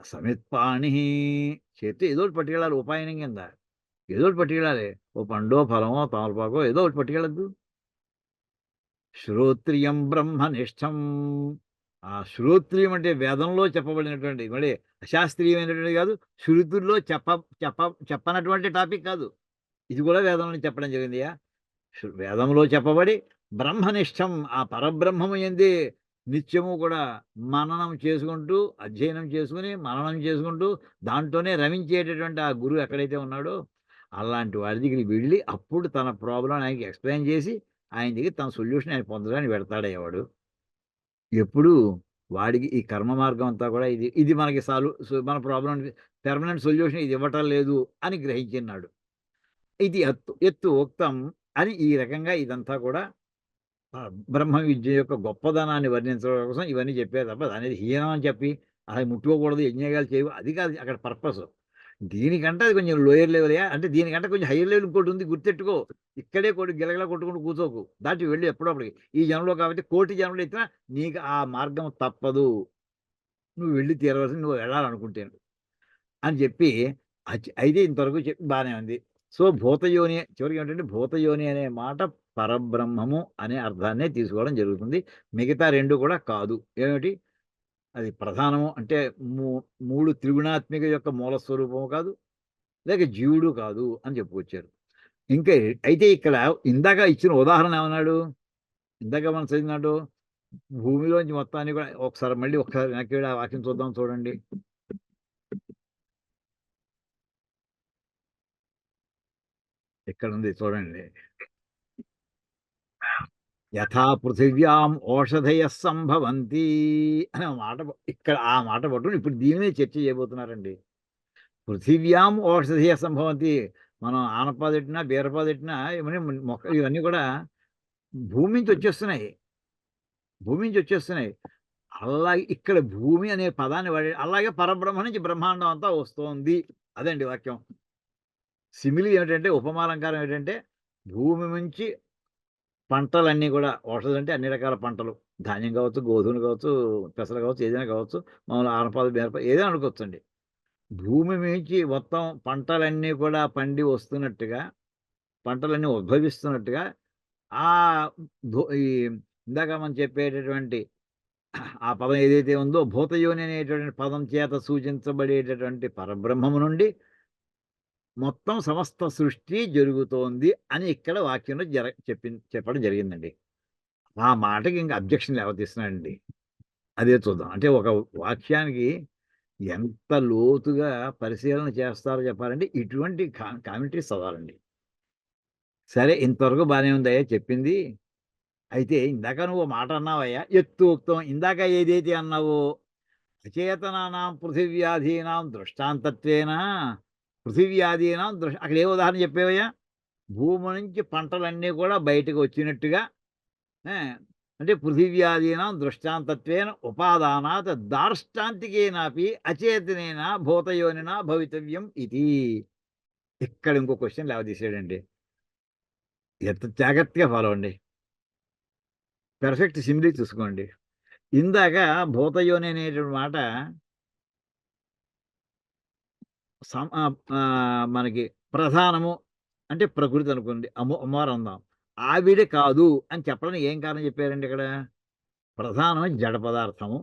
సమిత్పాణి, చేత్తో ఏదో ఒకటి పట్టుకెళ్ళాలి ఉపాయనం కింద. ఏదో ఒకటి పట్టుకెళ్ళాలి. ఓ పండో, ఫలమో, తమలపాకో ఏదో ఒకటి పట్టుకెళ్ళొద్దు. శ్రోత్రియం బ్రహ్మనిష్టం. ఆ శ్రోత్రియం అంటే వేదంలో చెప్పబడినటువంటి, మళ్ళీ అశాస్త్రీయమైనటువంటి కాదు, శృతుల్లో చెప్పనటువంటి టాపిక్ కాదు. ఇది కూడా వేదంలో చెప్పడం జరిగిందియా. వేదంలో చెప్పబడి బ్రహ్మనిష్టం, ఆ పరబ్రహ్మము యందే నిత్యము కూడా అధ్యయనం చేసుకుని మననం చేసుకుంటూ దాంట్లోనే రమించేటటువంటి ఆ గురువు ఎక్కడైతే ఉన్నాడో, అలాంటి వాడి దగ్గరికి వెళ్ళి అప్పుడు తన ప్రాబ్లం ఆయనకి ఎక్స్‌ప్లెయిన్ చేసి ఆయన దగ్గర తన సొల్యూషన్ ఆయన పొందడానికి వెడతాడయ్యా వాడు. ఎప్పుడు వాడికి ఈ కర్మ మార్గం అంతా కూడా ఇది మనకి మన ప్రాబ్లమ్‌కి పెర్మనెంట్ సొల్యూషన్ ఇది ఇవ్వటం లేదు అని గ్రహించినాడు. ఇది ఎత్తు ఉక్తం అని ఈ రకంగా ఇదంతా కూడా బ్రహ్మ విద్య యొక్క గొప్పదనాన్ని వర్ణించడం కోసం ఇవన్నీ చెప్పారు తప్ప, అనేది హీనం అని చెప్పి అది ముట్టుకోకూడదు, యజ్ఞయాగాలు చేయవు, అది కాదు అక్కడ పర్పస్. దీనికంటే అది కొంచెం లోయర్ లెవెలయా, అంటే దీనికంటే కొంచెం హైయర్ లెవెల్ ఇంకోటి ఉంది, గుర్తెట్టుకో. ఇక్కడే గిలగలా కొట్టుకుంటూ కూర్చోకు, దాటి వెళ్ళి ఎప్పుడప్పటికి. ఈ జన్మలో కాబట్టి కోటి జన్మలు ఎత్తినా నీకు ఆ మార్గం తప్పదు, నువ్వు వెళ్ళి తీరవలసింది, నువ్వు వెళ్ళాలనుకుంటేను అని చెప్పి అయితే ఇంతవరకు చెప్పి బానే ఉంది. సో, భూతయోని చివరికి ఏమిటంటే, భూతయోని అనే మాట పరబ్రహ్మము అనే అర్థాన్నే తీసుకోవడం జరుగుతుంది. మిగతా 2 కూడా కాదు. ఏమిటి? అది ప్రధానము అంటే 3 త్రిగుణాత్మిక యొక్క మూల స్వరూపము కాదు, లేక జీవుడు కాదు అని చెప్పుకొచ్చారు. ఇంకా అయితే ఇక్కడ ఇందాక ఇచ్చిన ఉదాహరణ ఏమన్నాడు? ఇందాక మనం చదివినాడు, భూమిలోంచి మొత్తాన్ని కూడా ఒకసారి వెనక్కి వెళ్ళి ఆ వాక్యం చూడండి. ఎక్కడుంది చూడండి. యథా పృథివ్యాం ఓషధయః సంభవంతి అనే మాట ఇక్కడ ఆ మాట పట్టుకొని ఇప్పుడు దీని మీద చర్చ చేయబోతున్నారండి. పృథివ్యాం ఓషధయః సంభవంతి. మనం ఆనపదెట్టినా, బీరపదెట్టినా ఇవన్నీ కూడా భూమి నుంచి వచ్చేస్తున్నాయి. అలాగే ఇక్కడ భూమి అనే పదాన్ని వాడి, అలాగే పరబ్రహ్మ నుంచి బ్రహ్మాండం అంతా వస్తోంది. అదండి వాక్యం. సిమిలి ఏమిటంటే, ఉపమాలంకారం ఏంటంటే, భూమి నుంచి పంటలన్నీ కూడా, ఔషధం అంటే అన్ని రకాల పంటలు. ధాన్యం కావచ్చు, గోధుమలు కావచ్చు, పెసలు కావచ్చు, ఏదైనా కావచ్చు, మామూలు ఆనపాలు, బీరపాలు ఏదైనా అనుకోవచ్చండి. భూమి మించి మొత్తం పంటలన్నీ కూడా పండి వస్తున్నట్టుగా, పంటలన్నీ ఉద్భవిస్తున్నట్టుగా ఆ ఈ ఇందాక మనం చెప్పేటటువంటి ఆ పదం ఏదైతే ఉందో భూతయోని అనేటటువంటి పదం చేత సూచించబడేటటువంటి పరబ్రహ్మము నుండి మొత్తం సమస్త సృష్టి జరుగుతోంది అని ఇక్కడ వాక్యంలో చెప్పడం జరిగిందండి. ఆ మాటకి ఇంక అబ్జెక్షన్ లేవదీస్తున్నాడండి. అదే చూద్దాం. అంటే ఒక వాక్యానికి ఎంత లోతుగా పరిశీలన చేస్తారో చెప్పాలంటే ఇటువంటి కామెంటరీస్ చదవాలండి. సరే ఇంతవరకు బానే ఉందయ్యా చెప్పింది. అయితే ఇందాక నువ్వు ఓ మాట అన్నావయ్యా యత్తూక్తం. ఇందాక ఏదైతే అన్నావో అచేతనానాం పృథివ్యాధీనాం దృష్టాంతత్వేన పృథివ్యాధీనాం అక్కడ ఏ ఉదాహరణ చెప్పావయ్యా? భూమి నుంచి పంటలన్నీ కూడా బయటకు వచ్చినట్టుగా ఆ! అంటే పృథివ్యాధీనాం దృష్టాంతత్వేన ఉపాదానాత్ దార్ష్టాంతికేనాపి అచేతనేన భూతయోనినా భవితవ్యం ఇతి. ఇక్కడ ఇంకో క్వెషన్ లేవదీశాడండి. ఎంత జాగ్రత్తగా ఫాలో అవ్వండి. పెర్ఫెక్ట్ సిమిలీ చూసుకోండి. ఇందాక భూతయోని అనేటువంటి మాట మనకి ప్రధానము అంటే ప్రకృతి అనుకోండి. అమ్మవారు అందాం. ఆవిడ కాదు అని చెప్పడానికి ఏం కారణం చెప్పారండి ఇక్కడ? ప్రధానం జడ పదార్థము.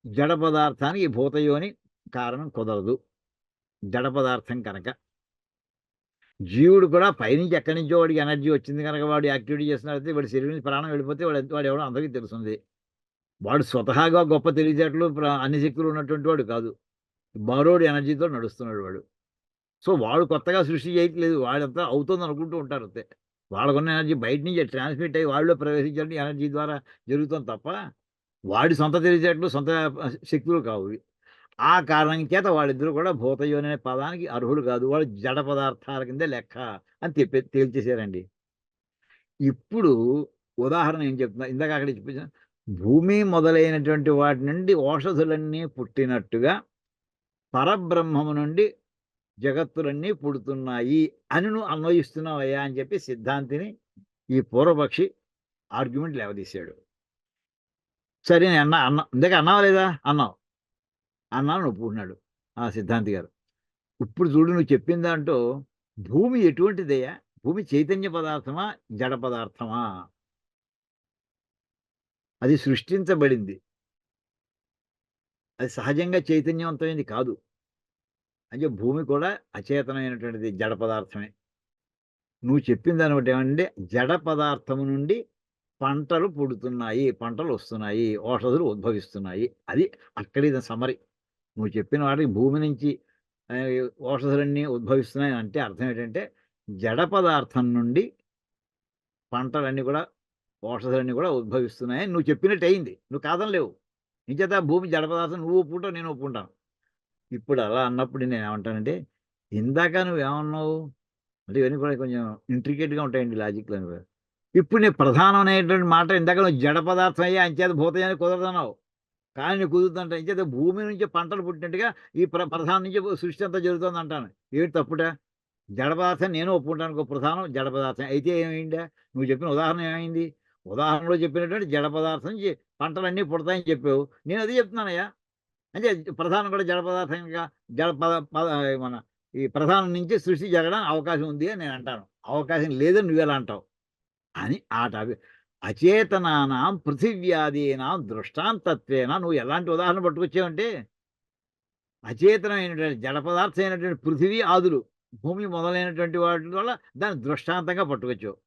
జడ పదార్థానికి ఈ భూతయోని కారణం కుదరదు. జడ పదార్థం కనుక. జీవుడు కూడా పైనుంచి ఎక్కడి నుంచో వాడికి ఎనర్జీ వచ్చింది కనుక వాడు యాక్టివిటీ చేస్తున్నట్లయితే వాడి శరీరం నుంచి ప్రాణం వెళ్ళిపోతే వాడెవడో అందరికీ తెలుస్తుంది. వాడు స్వతహాగా గొప్ప తెలివితేటలు అన్ని శక్తులు ఉన్నటువంటి వాడు కాదు. బారోడ్ ఎనర్జీతో నడుస్తున్నాడు వాడు. సో, వాడు కొత్తగా సృష్టి చేయట్లేదు. వాడంతా అవుతుందనుకుంటూ ఉంటారు అంతే. వాళ్ళకున్న ఎనర్జీ బయట నుంచి ట్రాన్స్మిట్ అయ్యి వాళ్ళలో ప్రవేశించడం ఎనర్జీ ద్వారా జరుగుతుంది తప్ప, వాడి సొంత తెలివితేటలు, సొంత శక్తులు కావు ఇవి. ఆ కారణం చేత వాళ్ళిద్దరూ కూడా భూతయోని అనే పదానికి అర్హులు కాదు. వాళ్ళు జడ పదార్థాల కిందే లెక్క అని తేల్చేసారండి. ఇప్పుడు ఉదాహరణ ఏం చెప్తున్నా ఇందాక అక్కడ చూపించాను. భూమి మొదలైనటువంటి వాటి నుండి ఓషధులన్నీ పుట్టినట్టుగా పరబ్రహ్మము నుండి జగత్తులన్నీ పుడుతున్నాయి అని నువ్వు అన్వయిస్తున్నావయ్యా అని చెప్పి సిద్ధాంతిని ఈ పూర్వపక్షి ఆర్గ్యుమెంట్ లేవదీశాడు. సరే నేను ఇందాక అన్నావా లేదా? అన్నావు. అన్నాను ఒప్పుకుంటున్నాడు ఆ సిద్ధాంతి గారు. ఇప్పుడు చూడు నువ్వు చెప్పిన దాంట్లో భూమి ఎటువంటిదయ్యా? భూమి చైతన్య పదార్థమా? జడ పదార్థమా? అది సృష్టించబడింది. అది సహజంగా చైతన్యవంతమైనది కాదు. అంటే భూమి కూడా అచేతనమైనటువంటిది జడ పదార్థమే. నువ్వు చెప్పిన దాన్ని బట్టి ఏమంటే జడ పదార్థము నుండి పంటలు పుడుతున్నాయి. పంటలు వస్తున్నాయి. ఓషధులు ఉద్భవిస్తున్నాయి. అది అక్కడిది సమ్మరి. నువ్వు చెప్పిన వాటికి భూమి నుంచి ఓషధులన్నీ ఉద్భవిస్తున్నాయి అంటే అర్థం ఏంటంటే జడ పదార్థం నుండి పంటలన్నీ కూడా ఓషధులన్నీ కూడా ఉద్భవిస్తున్నాయని నువ్వు చెప్పినట్టు అయింది. నువ్వు కాదనలేవు. ఇంచేత భూమి జడ పదార్థం నువ్వు ఒప్పుకుంటావు, నేను ఒప్పుకుంటాను. ఇప్పుడు అలా అన్నప్పుడు నేనేమంటానంటే ఇందాక నువ్వేమన్నావు? అంటే ఇవన్నీ కూడా కొంచెం ఇంట్రికేట్‌గా ఉంటాయండి లాజిక్‌లన్నీ కూడా. ఇప్పుడు నీ ప్రధానమైనటువంటి మాట ఇందాక నువ్వు జడ పదార్థం అయ్యి అంచేత భూతయానికి కుదరదన్నావు. కానీ నీకు కుదురుతుందంట. ఇంచేత భూమి నుంచి పంటలు పుట్టినట్టుగా ఈ ప్రధానం నుంచి సృష్టి అంతా జరుగుతుందంటాను. ఏమిటి తప్పుట? జడ పదార్థం నేను ఒప్పుకుంటాను. ఒక ప్రధానం జడ పదార్థం. అయితే ఏమైందా? నువ్వు చెప్పిన ఉదాహరణ ఏమైంది? ఉదాహరణలో చెప్పినటువంటి జడ పదార్థం నుంచి పంటలన్నీ పుడతాయని చెప్పావు. నేను అదే చెప్తున్నానయ్యా. అంటే ప్రధానం కూడా జడ పదార్థంగా జడ పద పద మన ఈ ప్రధానం నుంచి సృష్టి జరగడానికి అవకాశం ఉంది అని నేను అంటాను. అవకాశం లేదని నువ్వెలా అంటావు? అని ఆ టాపిక్ అచేతనానాం పృథివ్యాదీనాం దృష్టాంతత్వేన నువ్వు ఎలాంటి ఉదాహరణ పట్టుకొచ్చావంటే అచేతనమైనటువంటి జడ పదార్థం అయినటువంటి పృథివీ ఆదులు భూమి మొదలైనటువంటి వాటి వల్ల దాన్ని దృష్టాంతంగా పట్టుకొచ్చావు.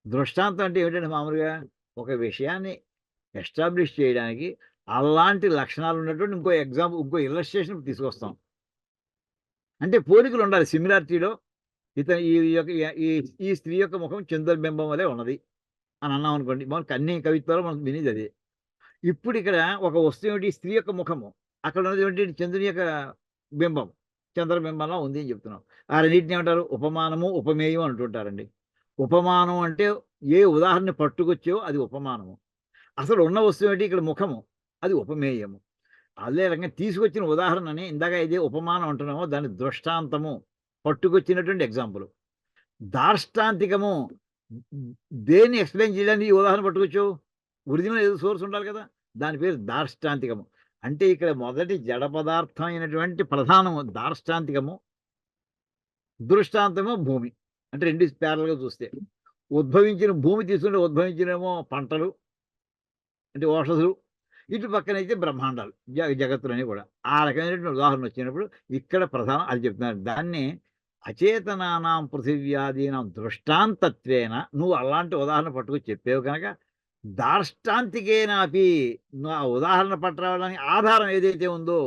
దృష్టాంతం అంటే ఏమిటంటే మామూలుగా ఒక విషయాన్ని ఎస్టాబ్లిష్ చేయడానికి అలాంటి లక్షణాలు ఉన్నటువంటి ఇంకో ఇల్లస్ట్రేషన్ తీసుకొస్తాం. అంటే పోలికలు ఉండాలి. సిమిలారిటీలో ఈ యొక్క ఈ స్త్రీ యొక్క ముఖం చంద్రబింబం వలె ఉన్నది అని అన్నాం అనుకోండి. మనకు అన్ని కవిత్వాలు మనం వినేది అదే. ఇప్పుడు ఇక్కడ ఒక వస్తువు ఏమిటి? స్త్రీ యొక్క ముఖము. అక్కడ ఉన్నది ఏంటి? చంద్రుని యొక్క బింబం. చంద్రబింబంలా ఉంది అని చెప్తున్నాం. ఆ రెండింటిని ఏమంటారు? ఉపమానము, ఉపమేయం అంటుంటారండి. ఉపమానం అంటే ఏ ఉదాహరణ పట్టుకొచ్చావో అది ఉపమానము. అసలు ఉన్న వస్తువు ఏంటి? ఇక్కడ ముఖము. అది ఉపమేయము. అదే రకంగా తీసుకొచ్చిన ఉదాహరణని ఇందాక ఇదే ఉపమానం అంటున్నామో దాన్ని దృష్టాంతము పట్టుకొచ్చినటువంటి ఎగ్జాంపుల్. దార్ష్టాంతికము దేన్ని ఎక్స్‌ప్లెయిన్ చేయడానికి ఈ ఉదాహరణ పట్టుకొచ్చావు? ఒరిజినల్ ఏదో సోర్స్ ఉండాలి కదా! దాని పేరు దార్ష్టాంతికము. అంటే ఇక్కడ మొదటి జడ పదార్థం అయినటువంటి ప్రధానము దార్ష్టాంతికము, దృష్టాంతమేమో భూమి. అంటే 2 ప్యారలల్‌గా చూస్తే. ఉద్భవించిన భూమి తీసుకుంటే ఉద్భవించినేమో పంటలు, అంటే ఓషధులు. ఇటు పక్కనైతే బ్రహ్మాండాలు, జగత్తులన్నీ కూడా. ఆ రకమైనటువంటి ఉదాహరణ వచ్చినప్పుడు ఇక్కడ ప్రధానం అది చెప్తున్నారు. దాన్ని అచేతనానాం పృథివ్యాదీనాం దృష్టాంతత్వేన నువ్వు అలాంటి ఉదాహరణ పట్టుకొచ్చి చెప్పావు కనుక దార్ష్టాంతికేనాపి నువ్వు ఆ ఉదాహరణ పట్టురావడానికి ఆధారం ఏదైతే ఉందో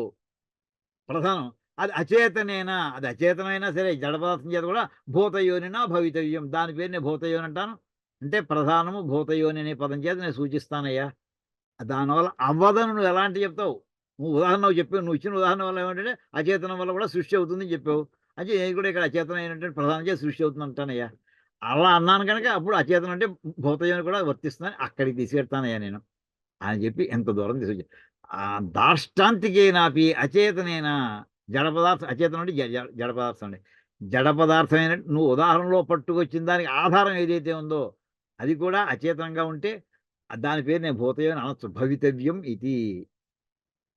ప్రధానం అది అచేతనేనా, అది అచేతనమైనా సరే జడ పదార్థం చేత కూడా భూతయోనినా భవితవ్యం. దాని పేరు నేను భూతయోని అంటాను. అంటే ప్రధానము భూతయోని అనే పదం చేత నేను సూచిస్తానయ్యా. దానివల్ల అవ్వదని నువ్వు ఎలాంటి చెప్తావు? నువ్వు ఉదాహరణ చెప్పావు. నువ్వు ఇచ్చిన ఉదాహరణ వల్ల ఏమంటే అచేతనం వల్ల కూడా సృష్టి అవుతుందని చెప్పావు. అంటే నేను కూడా ఇక్కడ అచేతనమైనటువంటి ప్రధానం చేసి సృష్టి అవుతుంది అంటానయ్యా. అలా అన్నాను కనుక అప్పుడు అచేతనం అంటే భూతయోని కూడా వర్తిస్తుందని అక్కడికి తీసుకెడతానయ్యా నేను అని చెప్పి ఎంత దూరం తీసుకొచ్చా. దార్ష్టాంతికేనాపి అచేతనేనా జడ పదార్థం అచేతనం అంటే జడ పదార్థం అండి. జడ పదార్థమైన నువ్వు ఉదాహరణలో పట్టుకొచ్చిన దానికి ఆధారం ఏదైతే ఉందో అది కూడా అచేతనంగా ఉంటే దాని పేరు నేను భూతయోని అనొచ్చు. భవితవ్యం ఇది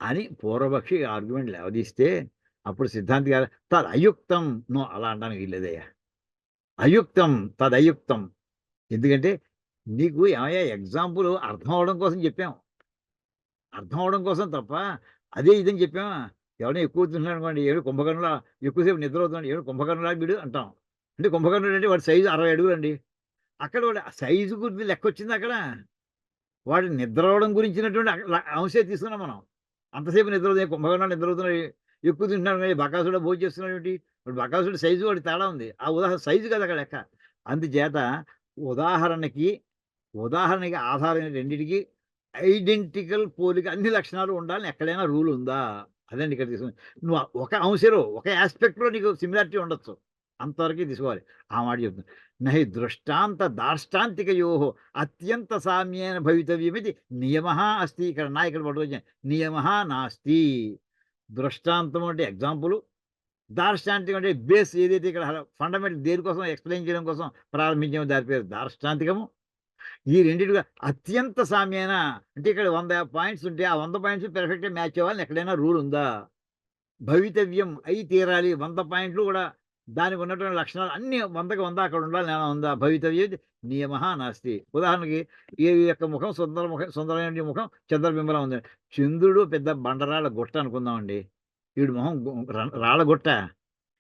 అని పూర్వపక్షి ఆర్గ్యుమెంట్ లేవదీస్తే అప్పుడు సిద్ధాంతి గారు తదయుక్తం నువ్వు అలా అనడానికి వీల్లేదయ్యా. అయుక్తం తదయుక్తం. ఎందుకంటే నీకు ఏమయ్యా ఎగ్జాంపుల్ అర్థం అవ్వడం కోసం చెప్పాం. అర్థం అవ్వడం కోసం తప్ప అదే ఇదని చెప్పామా? ఎవరైనా ఎక్కువ తింటున్నాడు అనుకోండి, "ఏడు కుంభకర్ణులా ఎక్కువసేపు నిద్రపోతున్నాడు. ఏడు కుంభకర్ణులా వీడు" అంటాం. అంటే కుంభకర్ణుడు అంటే వాడి సైజు 60 అడుగులండి. అక్కడ వాడు సైజు గురించి లెక్కొచ్చిందా అక్కడ? వాడు నిద్రపోవడం గురించినటువంటి అంశే తీసుకున్నాం మనం. అంతసేపు నిద్రపోతే కుంభకర్ణుడు నిద్రపోతున్నాడు, ఎక్కువ తింటున్నాడు కానీ బకాసురుడు భోంచేస్తున్నాడేంటి? వాడు బకాసురుడు సైజు వాడికి తేడా ఉంది. ఆ ఉదాహరణ సైజు కాదు అక్కడ లెక్క. అందుచేత ఉదాహరణకి, ఉదాహరణకి ఆధారం రెండిటికి ఐడెంటికల్ పోలిక అన్ని లక్షణాలు ఉండాలని ఎక్కడైనా రూల్ ఉందా? అదండి ఇక్కడ తీసుకుని. నువ్వు ఒక అంశంలో, ఒక యాస్పెక్ట్‌లో నీకు సిమిలారిటీ ఉండొచ్చు. అంతవరకే తీసుకోవాలి. ఆ మాట చెప్తున్నా. నహి దృష్టాంత దార్ష్టాంతికయోః అత్యంత సామ్యేన భవితవ్యమితి నియమః అస్తి. ఇక్కడ ఇక్కడ పట్టుకొచ్చాను. నియమః నాస్తి. దృష్టాంతం అంటే ఎగ్జాంపుల్. దార్ష్టాంతికం అంటే బేస్ ఏదైతే ఇక్కడ ఫండమెంటల్ దేనికోసం ఎక్స్‌ప్లెయిన్ చేయడం కోసం ప్రారంభించామో దాని పేరు దార్ష్టాంతికము. ఈ రెండిటిగా అత్యంత సామ్యేన అంటే ఇక్కడ 100 పాయింట్స్ ఉంటే ఆ 100 పాయింట్స్ పెర్ఫెక్ట్‌గా మ్యాచ్ అవ్వాలని ఎక్కడైనా రూల్ ఉందా? భవితవ్యం అయి తీరాలి. 100 పాయింట్లు కూడా దానికి ఉన్నటువంటి లక్షణాలు అన్నీ 100కి 100 అక్కడ ఉండాలని ఏమైనా ఉందా? భవితవ్యం నియమః నాస్తి. ఉదాహరణకి ఈ యొక్క ముఖం సుందరమైన ముఖం చంద్రబింబలా ఉంది. చంద్రుడు పెద్ద బండరాళ్ళ గుట్ట అనుకుందామండి. ఈడు మొహం రాళ్ళ గుట్ట.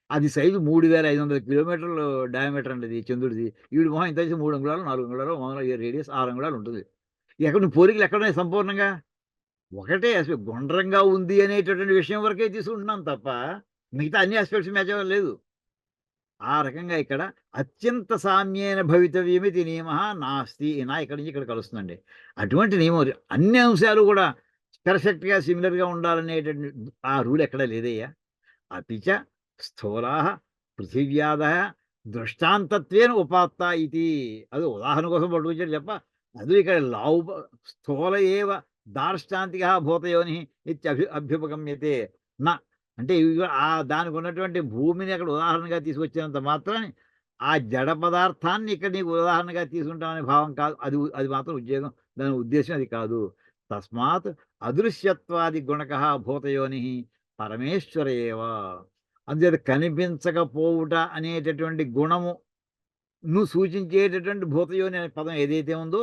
అది సైజు 3500 కిలోమీటర్లు డయామీటర్ అండి అది చంద్రుడిది. ఈవిడ మొహం ఇంత 3 అంగుళాలు, 4 అంగుళాలు మామూలుగా రేడియస్ 6 అంగుళాలు ఉంటుంది. ఎక్కడ నువ్వు పోలికలు ఎక్కడున్నాయి సంపూర్ణంగా? ఒకటే అసలు గుండ్రంగా ఉంది అనేటటువంటి విషయం వరకే తీసుకుంటున్నాం తప్ప, మిగతా అన్ని ఆస్పెక్ట్స్ మ్యాచ్ అవ్వలేదు. ఆ రకంగా ఇక్కడ అత్యంత సామ్యేన భవితవ్యమితి నియమః నాస్తి. నా ఇక్కడి నుంచి ఇక్కడ కలుస్తుందండి. అటువంటి నియమం అన్ని అంశాలు కూడా పెర్ఫెక్ట్‌గా సిమిలర్‌గా ఉండాలనేటటువంటి ఆ రూల్ ఎక్కడా లేదయ్యా. అపి చ స్థూలాः పృథివ్యాదः దృష్టాంతత్వేన ఉపాత్తా ఇతి. అది ఉదాహరణ కోసం పట్టుకొచ్చాడు తప్ప, అది ఇక్కడ స్థూల ఏవ దార్ష్టాంతికः భూతయోనిః అభ్యుపగమ్యతే. న అంటే దానికి ఉన్నటువంటి భూమిని అక్కడ ఉదాహరణగా తీసుకొచ్చినంత మాత్రాన ఆ జడ పదార్థాన్ని ఇక్కడ నీకు ఉదాహరణగా తీసుకుంటామనే భావం కాదు. అది మాత్రం దాని ఉద్దేశ్యం అది కాదు. తస్మాత్ అదృశ్యత్వాది గుణకః భూతయోనిః పరమేశ్వర ఏవ. అందుచేత కనిపించకపోవుట అనేటటువంటి గుణము నువ్వు సూచించేటటువంటి భూతయోని అనే పదం ఏదైతే ఉందో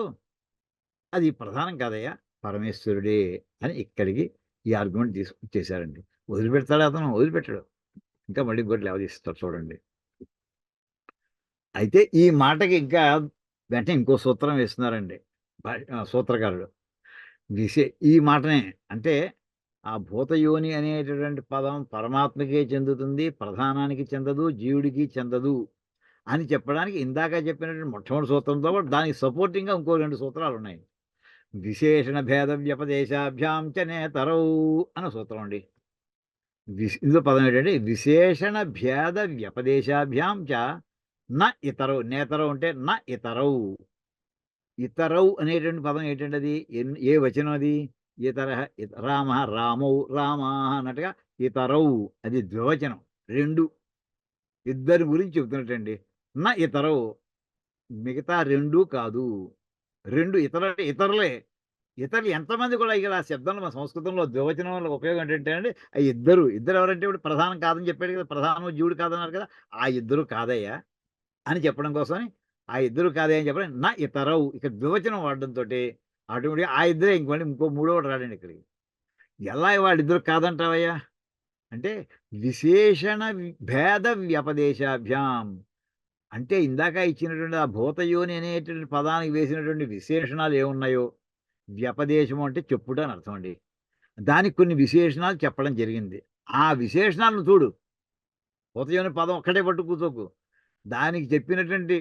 అది ప్రధానం కాదయ్యా, పరమేశ్వరుడే అని ఇక్కడికి ఈ ఆర్గ్యుమెంట్ చేశారండి. వదిలిపెడతాడా అతను? వదిలిపెట్టడు. ఇంకా మళ్ళీ ఇంకోటి లేవదీస్తాడు చూడండి. అయితే ఈ మాటకి ఇంకా వెంటనే ఇంకో సూత్రం వేస్తున్నారండి సూత్రకారుడు. ఈ మాటనే అంటే ఆ భూతయోని అనేటటువంటి పదం పరమాత్మకే చెందుతుంది, ప్రధానానికి చెందదు, జీవుడికి చెందదు అని చెప్పడానికి ఇందాక చెప్పినటువంటి మొట్టమొదటి సూత్రంతో పాటు దానికి సపోర్టింగ్‌గా ఇంకో 2 సూత్రాలున్నాయి. విశేషణ భేద వ్యపదేశాభ్యాం చ నేతరౌ అన్న సూత్రం అండి. ఇందులో పదం ఏంటంటే విశేషణ భేద వ్యపదేశాభ్యాం చ న ఇతరౌ. నేతరౌ అంటే న ఇతరౌ. ఇతరౌ అనేటువంటి పదం ఏంటండి అది? ఏ వచనం అది? ఇతరః రామః రామౌ రామాః అన్నట్టుగా ఇతరౌ అది ద్వివచనం. 2 ఇద్దరి గురించి చెప్తున్నట్టండి. న ఇతరౌ మిగతా 2 కాదు. 2 ఇతరులే. ఇతరులు ఎంతమంది కూడా ఇక ఆ శబ్దంలో మన సంస్కృతంలో ద్వివచనం వల్ల ఉపయోగం ఏంటంటే అండి, ఆ ఇద్దరు ఎవరంటే ఇప్పుడు ప్రధానం కాదని చెప్పాడు కదా! ప్రధానం జీవుడు కాదన్నారు కదా! ఆ ఇద్దరు కాదయ్యా అని చెప్పడం కోసమని ఆ ఇద్దరు కాదయ్యా అని చెప్పడం నా ఇతరవు ఇక్కడ ద్వివచనం వాడడంతోటి ఆటోమేటిక్‌గా ఆ ఇద్దరే ఇంకోటి ఇంకో మూడోవాడు రాడండి ఇక్కడికి. ఎలా వాళ్ళిద్దరు కాదంటావయ్యా? అంటే విశేషణ భేద వ్యపదేశాభ్యాం. అంటే ఇందాక ఇచ్చినటువంటి ఆ భూతయోని అనేటువంటి పదానికి వేసినటువంటి విశేషణాలు ఏమున్నాయో, వ్యపదేశము అంటే చెప్పుట అని అర్థం అండి. దానికి కొన్ని విశేషణాలు చెప్పడం జరిగింది. ఆ విశేషణాలను చూడు. భూతయోని పదం ఒక్కటే పట్టు కూర్చోకు. దానికి చెప్పినటువంటి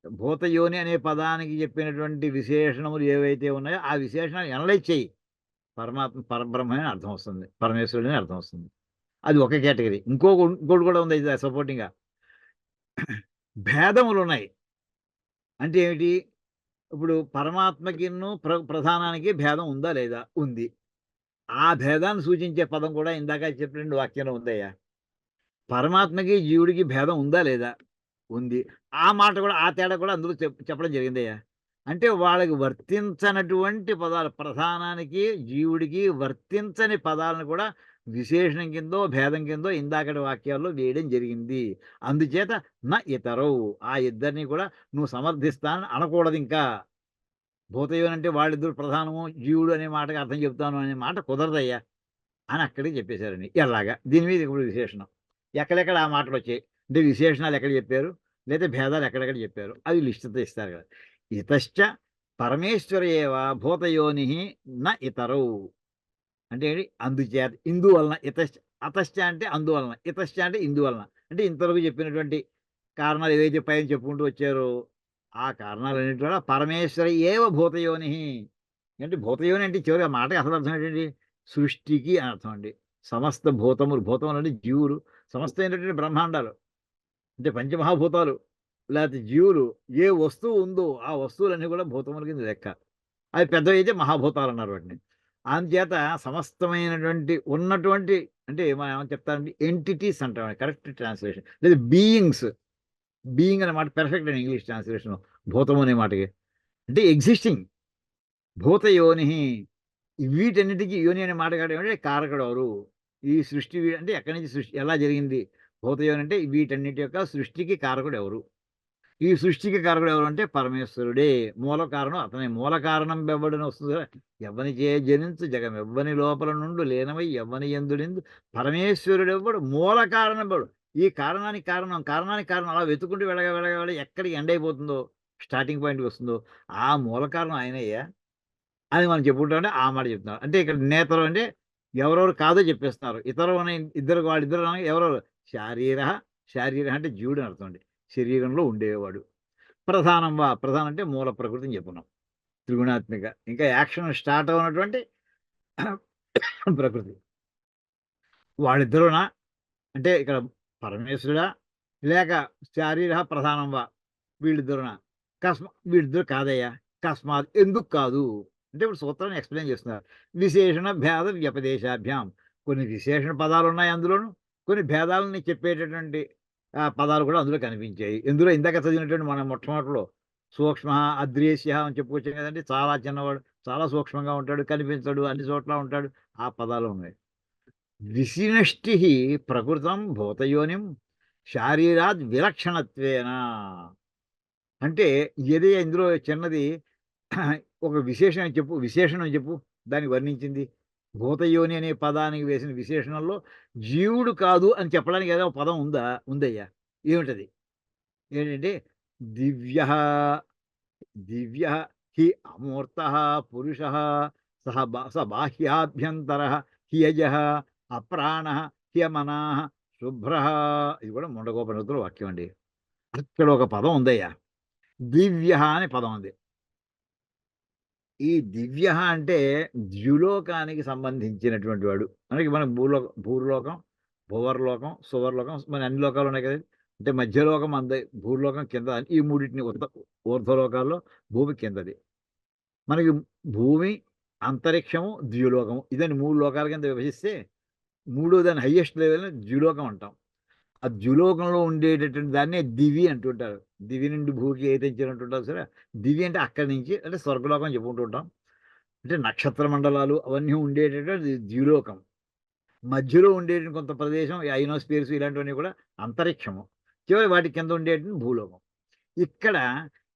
భూతయోని అనే పదానికి చెప్పినటువంటి విశేషణములు ఏవైతే ఉన్నాయో, ఆ విశేషణాలు అనలైజ్ చెయ్యి. పరబ్రహ్మ అని అర్థం వస్తుంది. పరమేశ్వరుడని అర్థం వస్తుంది. అది ఒక కేటగరీ. ఇంకోటి కూడా ఉంది ఇది సపోర్టింగ్‌గా. భేదములున్నాయి. అంటే ఏమిటి? ఇప్పుడు పరమాత్మకిను ప్రధానానికి భేదం ఉందా? లేదా? ఉంది. ఆ భేదాన్ని సూచించే పదం కూడా ఇందాక చెప్పిన వాక్యంలో ఉందయ్యా. పరమాత్మకి, జీవుడికి భేదం ఉందా? లేదా? ఉంది. ఆ మాట కూడా ఆ తేడా కూడా అందులో చెప్పడం జరిగిందయ్యా. అంటే వాళ్ళకి వర్తించనటువంటి పదాలు ప్రధానానికి, జీవుడికి వర్తించని పదాలను కూడా విశేషణం కిందో, భేదం కిందో ఇందాకటి వాక్యాల్లో వేయడం జరిగింది. అందుచేత ఇతరవు ఆ ఇద్దరిని కూడా నువ్వు సమర్థిస్తానని అనకూడదింకా. భూతయోని అంటే వాళ్ళిద్దరు ప్రధానము, జీవుడు అనే మాటకి అర్థం చెప్తాను అనే మాట కుదరదయ్యా అని అక్కడికి చెప్పేశారండి. ఎలాగా? దీని మీద ఇప్పుడు విశేషణం. ఎక్కడెక్కడ ఆ మాటలొచ్చాయి. అంటే విశేషణాలు ఎక్కడ చెప్పారు? లేదా భేదాలు ఎక్కడెక్కడ చెప్పారు? అవి లిస్ట్‌తో ఇస్తారు కదా! ఇతశ్చ పరమేశ్వర ఏవ భూతయోనిః ఇతరౌ. అంటే ఏంటి? అందుచేత ఇందువలన అతశ్చ అంటే అందువలన. ఇతశ్చ అంటే ఇందువలన. అంటే ఇంతవరకు చెప్పినటువంటి కారణాలు ఏవైతే పైన చెప్పుకుంటూ వచ్చారో, ఆ కారణాలన్నిటి కూడా పరమేశ్వర ఏవ భూతయోనిః. అంటే భూతయోని అంటే చివరికి ఆ మాటకి అసలు అర్థం ఏంటండి? సృష్టికి అని అర్థం అండి. సమస్త భూతములు, భూతములు అంటే జీవులు, సమస్తమైనటువంటి బ్రహ్మాండాలు. అంటే పంచమహాభూతాలు, లేకపోతే జీవులు ఏ వస్తువు ఉందో, ఆ వస్తువులన్నీ కూడా భూతముల కింద లెక్క. అవి పెద్దవైతే మహాభూతాలన్నారు వాటిని. అందుచేత సమస్తమైనటువంటి ఉన్నటువంటి అంటే మనం ఏమని చెప్తామంటే ఎంటిటీస్ అంటాం కరెక్ట్ ట్రాన్స్‌లేషన్. లేదా బీయింగ్స్. బీయింగ్ అనే మాట పెర్ఫెక్ట్ అండి ఇంగ్లీష్ ట్రాన్స్‌లేషను. భూతం అనే మాటకి. అంటే ఎగ్జిస్టింగ్. భూతయోనిః. వీటన్నిటికి యోని అనే మాట ఏమంటే కారకుడెవరు? ఈ సృష్టి అంటే ఎక్కడి నుంచి సృష్టి ఎలా జరిగింది? భూతయోని అంటే వీటన్నిటి యొక్క సృష్టికి కారకుడెవరు? ఈ సృష్టికి కారకుడు ఎవరు అంటే పరమేశ్వరుడే. మూల కారణం అతనే. మూల కారణం బెవ్వడని వస్తుంది కదా! ఎవ్వనిచే జనించు జగమెవ్వని లోపల నుండు లీనమై ఎవ్వని యందునిందు పరమేశ్వరుడెవ్వడు మూల కారణమెవ్వడు. ఈ కారణానికి కారణం, కారణానికి కారణం అలా వెతుక్కుంటూ వెళ్ళగా ఎక్కడికి ఎండ్ అయిపోతుందో, స్టార్టింగ్ పాయింట్‌కి వస్తుందో, ఆ మూల కారణం ఆయనయ్యా అని మనం చెప్పుకుంటామంటే ఆ మాట చెప్తున్నారు. అంటే ఇక్కడ నేతరు అంటే ఎవరెవరు కాదో చెప్పేస్తున్నారు. ఇతరు అనే ఇద్దరు వాళ్ళిద్దరు అనగా ఎవరెవరు శారీర అంటే జీవుడు అని అర్థం అండి. శరీరంలో ఉండేవాడు. ప్రధానం అంటే మూల ప్రకృతిని చెప్పుకున్నాం. త్రిగుణాత్మిక. ఇంకా యాక్షన్ స్టార్ట్ అవ్వనటువంటి ప్రకృతి. వాళ్ళిద్దరూనా? అంటే ఇక్కడ పరమేశ్వరుడా? లేక ప్రధానం వీళ్ళిద్దరునా? వీళ్ళిద్దరు కాదయ్యా! కస్మాత్ ఎందుకు కాదు? అంటే ఇప్పుడు సూత్రాన్ని ఎక్స్‌ప్లెయిన్ చేస్తున్నారు. విశేషణ భేద వ్యపదేశాభ్యాం. కొన్ని విశేషణ పదాలున్నాయి అందులోను. కొన్ని భేదాలని చెప్పేటటువంటి పదాలు కూడా అందులో కనిపించాయి. ఇందులో ఇందాక చదివినటువంటి మన మొట్టమొదటిలో సూక్ష్మ, అద్రేశ్య అని చెప్పుకొచ్చాం కదండీ! చాలా చిన్నవాడు, చాలా సూక్ష్మంగా ఉంటాడు, కనిపించడు, అన్ని చోట్ల ఉంటాడు. ఆ పదాలు ఉన్నాయి. విశినష్టిః ప్రకృతం భూతయోనిం శారీరాద్ విలక్షణత్వేన. అంటే ఏది ఇందులో చిన్నది ఒక విశేషణం చెప్పు. దాన్ని వర్ణించింది. భూతయోని అనే పదానికి వేసిన విశేషణంలో జీవుడు కాదు అని చెప్పడానికి ఏదో ఒక పదం ఉందా? ఉందయ్యా. ఏమిటది? ఏంటంటే దివ్యః, దివ్యః హి అమూర్తః పురుషः స బాహ్యాభ్యంతరః హియజః అప్రాణః హ్యమనాః శుభ్రః. ఇది కూడా ముండకోపనిషత్తులో వాక్యం అండి. అక్కడ ఒక పదం ఉందయ్యా. దివ్యః అనే పదం ఉంది. ఈ దివ్యః అంటే ద్యులోకానికి సంబంధించినటువంటి వాడు. మనకి మన భూలోకం, భువర్లోకం, సువర్లోకం మన అన్ని లోకాలు ఉన్నాయి కదండీ! అంటే మధ్యలోకం మనది. భూలోకం కింద ఈ మూడిటిని ఊర్ధ్వలోకాల్లో భూమి కిందది. మనకి భూమి, అంతరిక్షము, ద్యులోకము. ఇదని 3 లోకాల కింద విభజిస్తే మూడో దాని హైయెస్ట్ లెవెల్‌ని ద్యులోకం అంటాం. ఆ ద్యులోకంలో ఉండేటటువంటి దాన్నే దివి అంటుంటారు. దివి నుండి భూమికి ఏ తెంచారు అంటుంటారు చూసారా? దివి అంటే అక్కడి నుంచి అంటే స్వర్గలోకం చెప్పుకుంటూ ఉంటాం. అంటే నక్షత్ర మండలాలు అవన్నీ ఉండేటటువంటి ద్యులోకం. మధ్యలో ఉండేటువంటి కొంత ప్రదేశం ఈ ఐనోస్ఫియర్స్ ఇలాంటివన్నీ కూడా అంతరిక్షము. చివరి వాటి కింద ఉండేటువంటి భూలోకం. ఇక్కడ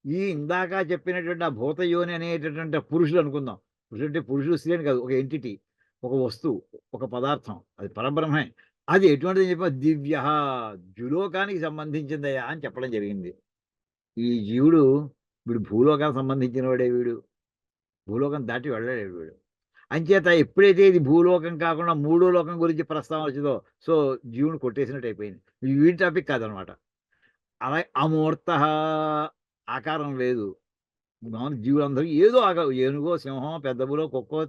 ఈ ఇందాక చెప్పినటువంటి ఆ భూతయోని అనేటటువంటి పురుషులు అనుకుందాం. పురుషుడు అంటే పురుషుడు, స్త్రీ అని కాదు. ఒక ఎంటిటీ, ఒక వస్తువు, ఒక పదార్థం. అది పరబ్రహ్మే. అది ఎటువంటిదని చెప్పా దివ్యః ద్యులోకానికి సంబంధించిందయ్యా అని చెప్పడం జరిగింది. ఈ జీవుడు వీడు భూలోకానికి సంబంధించిన వాడే వీడు. భూలోకం దాటి వెళ్ళలేడు వీడు. అంచేత ఎప్పుడైతే ఇది భూలోకం కాకుండా మూడో లోకం గురించి ప్రస్తావన వచ్చిందో, సో జీవుని కొట్టేసినట్టు అయిపోయింది. ఇది వీడి టాపిక్ కాదనమాట. అలాగే అమూర్తః ఆకారం లేదు. మామూలు జీవులందరికీ ఏదో ఆకారం, ఏనుగో, సింహమో, పెద్దబులో, కుక్కో,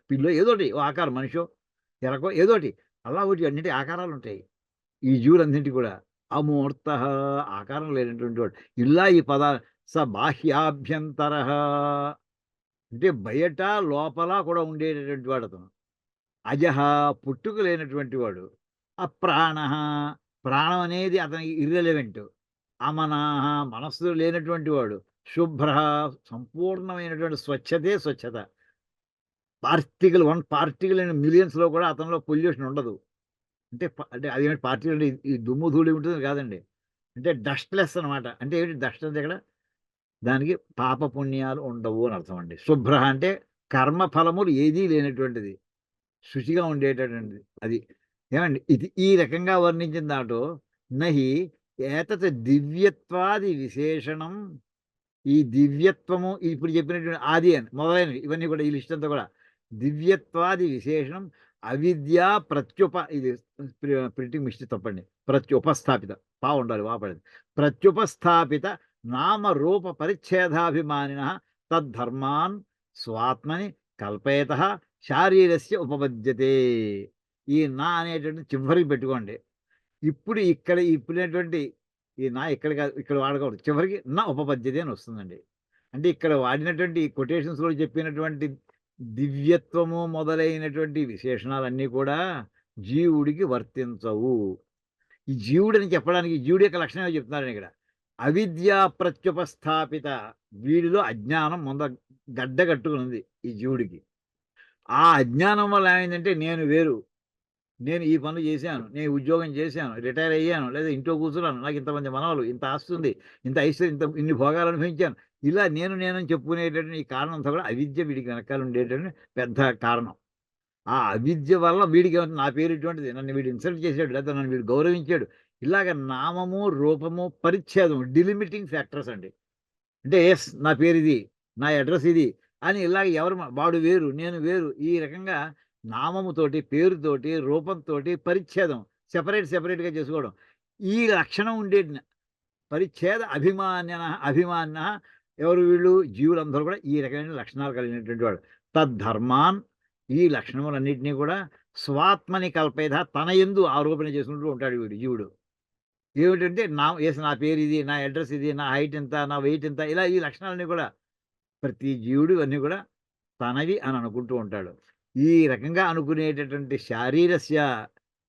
పిల్లో ఏదోటి ఓ ఆకారం, మనిషో, ఎలకో ఏదోటి. అలా ఒకటి అన్నిటి ఆకారాలు ఉంటాయి. ఈ జీవులన్నింటికి కూడా అమూర్తః ఆకారం లేనటువంటి వాడు. ఇలా ఈ స బాహ్యాభ్యంతరః అంటే బయట, లోపల కూడా ఉండేటటువంటి వాడు అతను. అజహ పుట్టుక లేనటువంటి వాడు. అప్రాణః ప్రాణం అనేది అతనికి ఇర్రెలెవెంట్. అమనాః మనస్సు లేనటువంటి వాడు. శుభ్రః సంపూర్ణమైనటువంటి స్వచ్ఛతే స్వచ్ఛత. పార్టికల్ 1 పార్టికల్ ఇన్ మిలియన్స్‌లో కూడా అతనిలో పొల్యూషన్ ఉండదు. అంటే అదేంటి పార్టికల్ అంటే ఈ దుమ్ము, ధూళి ఉంటుంది కాదండి. అంటే డస్ట్‌లెస్ అనమాట. అంటే ఏంటి డస్ట్ అంటే ఇక్కడ దానికి పాప పుణ్యాలు ఉండవు అని అర్థం అండి. శుభ్రః అంటే కర్మ ఫలములు ఏదీ లేనటువంటిది. శుచిగా ఉండేటటువంటిది అది. ఏమండి ఇది ఈ రకంగా వర్ణించిన దాంట్లో నహి ఏతత్ దివ్యత్వాది విశేషణం ఈ దివ్యత్వము ఇప్పుడు చెప్పినటువంటి ఆది అని మొదలైనవి ఇవన్నీ కూడా ఈ లిస్ట్ అంతా కూడా దివ్యత్వాది విశేషణం అవిద్యా ఇది ప్రింటింగ్ మిస్టేక్ తప్పండి. ప్రత్యుపస్థాపిత పా ఉండాలి వాపడేది. ప్రత్యుపస్థాపిత నామ రూప పరిచ్ఛేదాభిమానిన తద్ధర్మాన్ స్వాత్మని కల్పయత శారీరస్య ఉపపద్యతే. ఈ నా అనేటువంటి చివరికి పెట్టుకోండి. ఇప్పుడు ఇక్కడ ఇప్పుడేటువంటి ఈ నా ఇక్కడ కాదు, ఇక్కడ వాడకూడదు. చివరికి నా ఉపపద్యతే అని వస్తుందండి. అంటే ఇక్కడ వాడినటువంటి కొటేషన్స్‌లో చెప్పినటువంటి దివ్యత్వము మొదలైనటువంటి విశేషణాలన్నీ కూడా జీవుడికి వర్తించవు. ఈ జీవుడని చెప్పడానికి జీవుడి యొక్క లక్షణమే చెప్తున్నారండి ఇక్కడ. అవిద్యా ప్రత్యుపస్థాపిత వీడిలో అజ్ఞానం గడ్డ కట్టుకుని ఈ జీవుడికి. ఆ అజ్ఞానం వల్ల ఏమైందంటే నేను వేరు. నేను ఈ పనులు చేశాను. నేను ఉద్యోగం చేశాను. రిటైర్ అయ్యాను. లేదా ఇంట్లో కూర్చున్నాను. నాకు ఇంతమంది మనవలు, ఇంత ఆస్తి ఉంది, ఇంత ఐశ్వర్యం, ఇన్ని భోగాలు అనుభవించాను. ఇలా నేను చెప్పుకునేటటువంటి ఈ కారణం అంతా కూడా అవిద్య వీడికి వెనకాల ఉండేటటువంటి పెద్ద కారణం. ఆ అవిద్య వల్ల వీడికి నా పేరు ఇటువంటిది. నన్ను వీడు ఇన్సల్ట్ చేశాడు. లేదా నన్ను వీడు గౌరవించాడు. ఇలాగ నామము, రూపము, పరిచ్ఛేదం డిలిమిటింగ్ ఫ్యాక్టర్స్ అండి. అంటే యెస్ నా పేరిది, నా అడ్రెస్ ఇది అని ఇలాగ వాడు వేరు, నేను వేరు ఈ రకంగా నామముతోటి, పేరుతోటి, రూపంతోటి పరిచ్ఛేదం సెపరేట్‌గా చేసుకోవడం. ఈ లక్షణం ఉండేటి పరిచ్ఛేద అభిమాన్యః ఎవరు వీళ్ళు? జీవులందరూ కూడా ఈ రకమైన లక్షణాలు కలిగినటువంటి వాడు. తద్ధర్మాన్ ఈ లక్షణములన్నిటిని కూడా స్వాత్మని కల్పయత తన యందు ఆరోపణ చేసుకుంటూ ఉంటాడు వీడు జీవుడు. ఏమిటంటే నా పేరు ఇది, నా అడ్రెస్ ఇది, నా హైట్ ఇంత, నా వెయిట్ ఇంత ఇలా ఈ లక్షణాలన్నీ కూడా ప్రతి జీవుడు అన్నీ కూడా తనవి అని అనుకుంటూ ఉంటాడు. ఈ రకంగా అనుకునేటటువంటి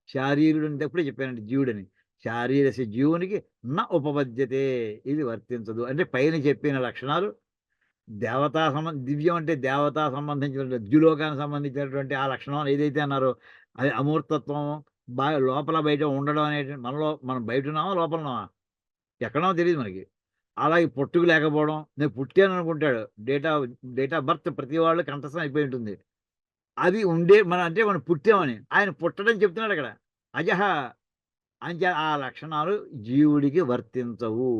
శారీరుడు అంటే అప్పుడే చెప్పానండి జీవుడని. శారీరస్య జీవునికి ఉపపద్యతే ఇది వర్తించదు. అంటే పైన చెప్పిన లక్షణాలు దివ్యం అంటే దేవతా సంబంధించినటువంటి ద్యులోకానికి సంబంధించినటువంటి ఆ లక్షణం ఏదైతే అన్నారో అది అమూర్తత్వం లోపల బయట ఉండడం అనేది మనం బయట ఉన్నామా లోపల ఉన్నామా ఎక్కడో తెలియదు మనకి. అలాగే పుట్టుకు లేకపోవడం, నేను పుట్టాను అనుకుంటాడు. డేట్ ఆఫ్ బర్త్ ప్రతి వాళ్ళు కంఠస్థం అయిపోయి ఉంటుంది. అది మనం పుట్టామని ఆయన పుట్టడం చెప్తున్నాడు అక్కడ. అజహ ఆ లక్షణాలు జీవుడికి వర్తించవు.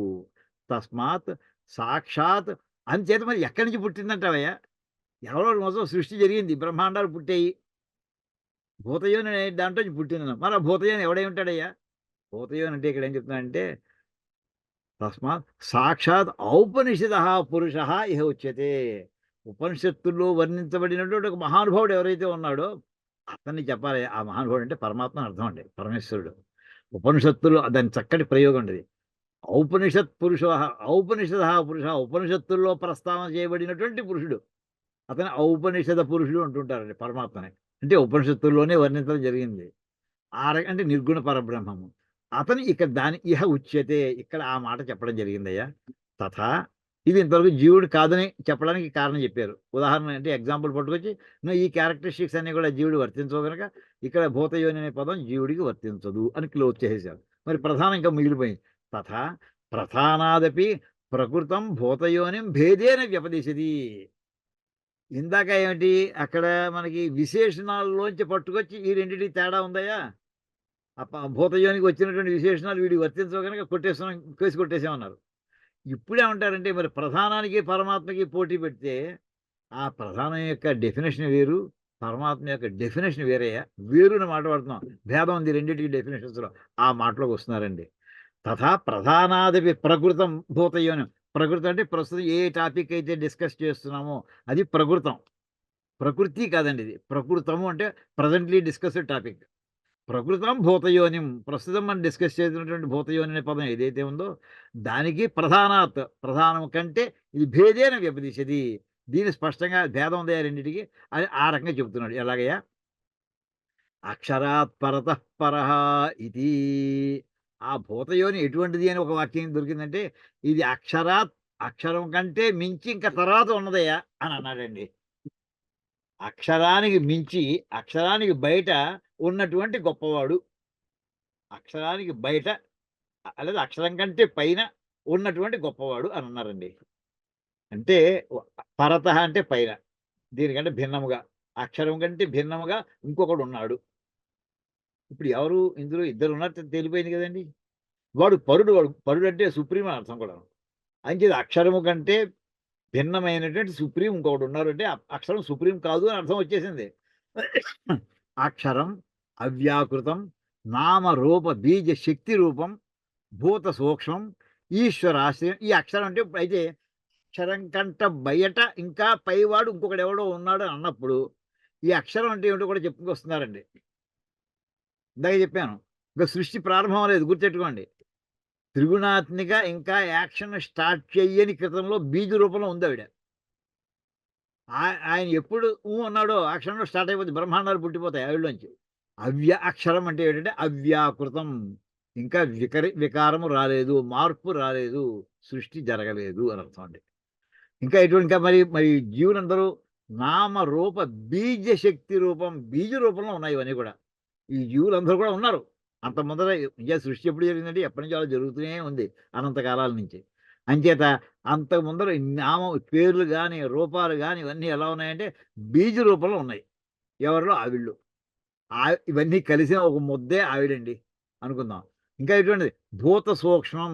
తస్మాత్ సాక్షాత్ అంచేత మరి ఎక్కడి నుంచి పుట్టిందంటావయ్యా? ఎవరో మొత్తం సృష్టి జరిగింది. బ్రహ్మాండాలు పుట్టాయి. భూతయోని అనే దాంట్లో నుంచి పుట్టిందన్నాం. మరి ఆ భూతయోని ఎవడై ఉంటాడయ్యా? భూతయోని అంటే ఇక్కడ ఏం చెప్తున్నాడంటే తస్మాత్ సాక్షాత్ ఔపనిషదః పురుషః ఇహ ఉచ్యతే. ఉపనిషత్తుల్లో వర్ణించబడినటువంటి ఒక మహానుభావుడు ఎవరైతే ఉన్నాడో అతన్ని చెప్పాలి. ఆ మహానుభావుడు అంటే పరమాత్మ అని అర్థం అండి. పరమేశ్వరుడు. ఉపనిషత్తులో దాని చక్కటి ప్రయోగం అండి. ఔపనిషదః పురుష ఉపనిషత్తుల్లో ప్రస్తావన చేయబడినటువంటి పురుషుడు. అతను ఔపనిషద పురుషుడు అంటుంటారండి పరమాత్మని. అంటే ఉపనిషత్తుల్లోనే వర్ణించడం జరిగింది. అంటే నిర్గుణ పరబ్రహ్మము. అతను ఇక్కడ ఇహ ఉచ్యతే ఇక్కడ ఆ మాట చెప్పడం జరిగిందయ్యా. తథా ఇది ఇంతవరకు జీవుడు కాదని చెప్పడానికి కారణం చెప్పారు. ఉదాహరణ అంటే ఎగ్జాంపుల్ పట్టుకొచ్చి నువ్వు ఈ క్యారెక్టరిస్టిక్స్ అన్నీ కూడా జీవుడు వర్తించవు గనక ఇక్కడ భూతయోని అనే పదం జీవుడికి వర్తించదు అని క్లోజ్ చేసేశారు. మరి ప్రధానం ఇంకా మిగిలిపోయింది. తథా ప్రధానాదపి ప్రకృతం భూతయోనిం భేదేన వ్యపదిశతి. ఇందాక ఏమిటి అక్కడ మనకి విశేషణాల్లోంచి పట్టుకొచ్చి ఈ రెండిటికి తేడా ఉందయ్యా, భూతయోనికి వచ్చినటువంటి విశేషణాలు వీడికి వర్తించవు కనుక కొట్టేస్తున్నాం, కేసు కొట్టేసామన్నారు. ఇప్పుడేమంటారంటే మరి ప్రధానానికి పరమాత్మకి పోటీ పెడితే ఆ ప్రధానం యొక్క డెఫినేషన్ వేరు, పరమాత్మ యొక్క డెఫినేషన్ వేరయ్యా. వేరుని మాట పడుతున్నాం, భేదం ఉంది రెండింటికి డెఫినేషన్స్లో. ఆ మాటలోకి వస్తున్నారండి. తథా ప్రధానాదపి ప్రకృతం భూతయోనం. ప్రకృతి అంటే ప్రస్తుతం ఏ టాపిక్ అయితే డిస్కస్ చేస్తున్నామో అది ప్రకృతం. ప్రకృతి కాదండి, ఇది ప్రకృతము అంటే ప్రజెంట్లీ డిస్కస్డ్ టాపిక్. ప్రకృతం భూతయోనిం, ప్రస్తుతం మనం డిస్కస్ చేసినటువంటి భూతయోని అనే పదం ఏదైతే ఉందో దానికి ప్రధానం కంటే ఇది భేదేన వ్యపదిశది. దీని స్పష్టంగా భేదం ఉందా రెండింటికి అని ఆ రకంగా చెబుతున్నాడు. ఎలాగయ్యా? అక్షరాత్ పరతః పరః ఇది. ఆ భూతయోని ఎటువంటిది అని ఒక వాక్యం దొరికిందంటే ఇది అక్షరాత్, అక్షరం కంటే మించి ఇంకా తర్వాత ఉన్నదయ్యా అని అన్నాడండి. అక్షరానికి మించి, అక్షరానికి బయట ఉన్నటువంటి గొప్పవాడు. అక్షరానికి బయట లేదా అక్షరం కంటే పైన ఉన్నటువంటి గొప్పవాడు అని అన్నారండి. అంటే పరతః అంటే పైన, దీనికంటే భిన్నముగా, అక్షరం కంటే భిన్నముగా ఇంకొకడు ఉన్నాడు. ఇప్పుడు ఎవరు ఇందులో ఇద్దరు ఉన్నట్టు తెలిపోయింది కదండి. వాడు పరుడు, పరుడు అంటే సుప్రీం అని అర్థం కూడా. అంచేది అక్షరము కంటే భిన్నమైనటువంటి సుప్రీం ఇంకొకటి ఉన్నారు అంటే అక్షరం సుప్రీం కాదు అని అర్థం వచ్చేసింది. అక్షరం అవ్యాకృతం నామ రూప బీజ శక్తి రూపం భూత సూక్ష్మం ఈశ్వరాశ్రయం. ఈ అక్షరం అంటే అయితే అక్షరం కంట బయట ఇంకా పైవాడు ఇంకొకటి ఎవడో ఉన్నాడు అని అన్నప్పుడు ఈ అక్షరం అంటే ఏమిటో కూడా చెప్పుకొస్తున్నారండి. ఇందాక చెప్పాను, ఇంకా సృష్టి ప్రారంభం లేదు, గుర్తెట్టుకోండి. త్రిగుణాత్మిక ఇంకా యాక్షన్ స్టార్ట్ చెయ్యని క్రితంలో బీజ రూపంలో ఉంది ఆవిడ. ఆయన ఎప్పుడు అన్నాడో అక్షరంలో స్టార్ట్ అయిపోతుంది, బ్రహ్మాండాలు పుట్టిపోతాయి ఆవిడలోంచి. అక్షరం అంటే ఏంటంటే అవ్యాకృతం, ఇంకా వికారము రాలేదు, మార్పు రాలేదు, సృష్టి జరగలేదు అని అర్థం అండి. ఇంకా ఎటువంటి ఇంకా మరి మరి జీవులందరూ నామ రూప బీజ శక్తి రూపం, బీజ రూపంలో ఉన్నాయి ఇవన్నీ కూడా. ఈ జీవులందరూ కూడా ఉన్నారు. అంత ముందర సృష్టి ఎప్పుడు జరిగిందంటే ఎప్పటి నుంచి అలా జరుగుతూనే ఉంది, అనంత కాలాల నుంచి. అంచేత అంతకు ముందర నామం పేర్లు కానీ రూపాలు కానీ ఇవన్నీ ఎలా ఉన్నాయంటే బీజ రూపంలో ఉన్నాయి. ఎవరిలో? ఆవిళ్ళు. ఇవన్నీ కలిసిన ఒక ముద్దే ఆవిడండి అనుకుందాం. ఇంకా ఎటువంటిది? భూత సూక్ష్మం,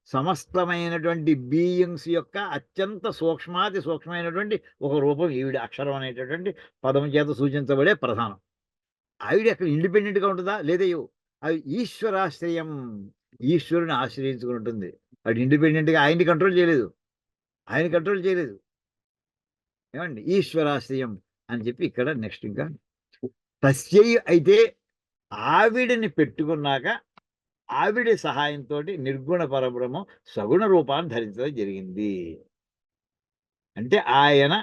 సమస్తమైనటువంటి బీయింగ్స్ యొక్క అత్యంత సూక్ష్మాతి సూక్ష్మమైనటువంటి ఒక రూపం ఈవిడ. అక్షరం అనేటటువంటి పదం చేత సూచించబడే ప్రధానం. ఆవిడ అక్కడ ఇండిపెండెంట్గా ఉంటుందా? లేదయ్యో, అది ఈశ్వరాశ్రయం, ఈశ్వరుని ఆశ్రయించుకుని ఉంటుంది. అది ఇండిపెండెంట్గా ఆయన్ని కంట్రోల్ చేయలేదు, ఆయన కంట్రోల్ చేయలేదు. ఏమండి? ఈశ్వరాశ్రయం అని చెప్పి ఇక్కడ నెక్స్ట్ ఇంకా తస్యై అయితే ఆవిడని పెట్టుకున్నాక ఆవిడ సహాయంతో నిర్గుణ పరబ్రహ్మం సగుణ రూపాన్ని ధరించడం జరిగింది. అంటే ఆయన